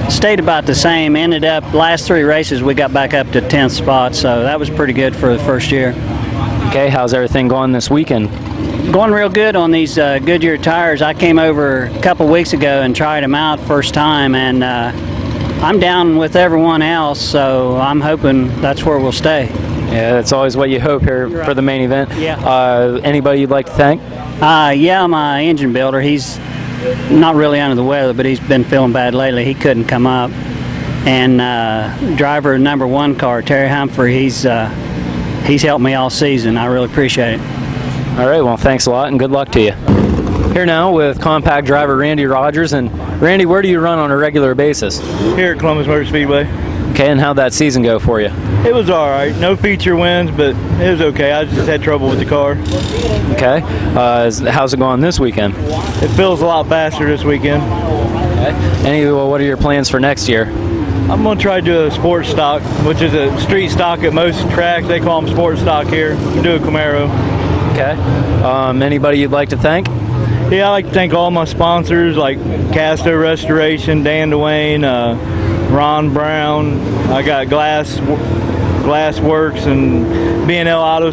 stayed about the same. Ended up, last 3 races we got back up to 10th spot, so that was pretty good for the first year. Okay, how's everything going this weekend? Going real good on these Goodyear tires. I came over a couple weeks ago and tried them out first time, and I'm down with everyone else, so I'm hoping that's where we'll stay. Yeah, that's always what you hope here for the main event. Yeah. Anybody you'd like to thank? Yeah, my engine builder. He's not really under the weather, but he's been feeling bad lately. He couldn't come up. And driver number 1 car, Terry Humphrey, he's helped me all season. I really appreciate it. All right, well, thanks a lot and good luck to you. Here now with compact driver Randy Rogers. And Randy, where do you run on a regular basis? Here at Columbus Motor Speedway. Okay, and how'd that season go for you? It was all right. No feature wins, but it was okay. I just had trouble with the car. Okay. How's it going this weekend? It feels a lot faster this weekend. Okay. What are your plans for next year? I'm going to try to do a sports stock, which is a street stock at most tracks. They call them sports stock here. Do a Camaro. Okay. Anybody you'd like to thank? Yeah, I'd like to thank all my sponsors like Casto Restoration, Dan Dwayne, Ron Brown. I got Glass Works and B&L Auto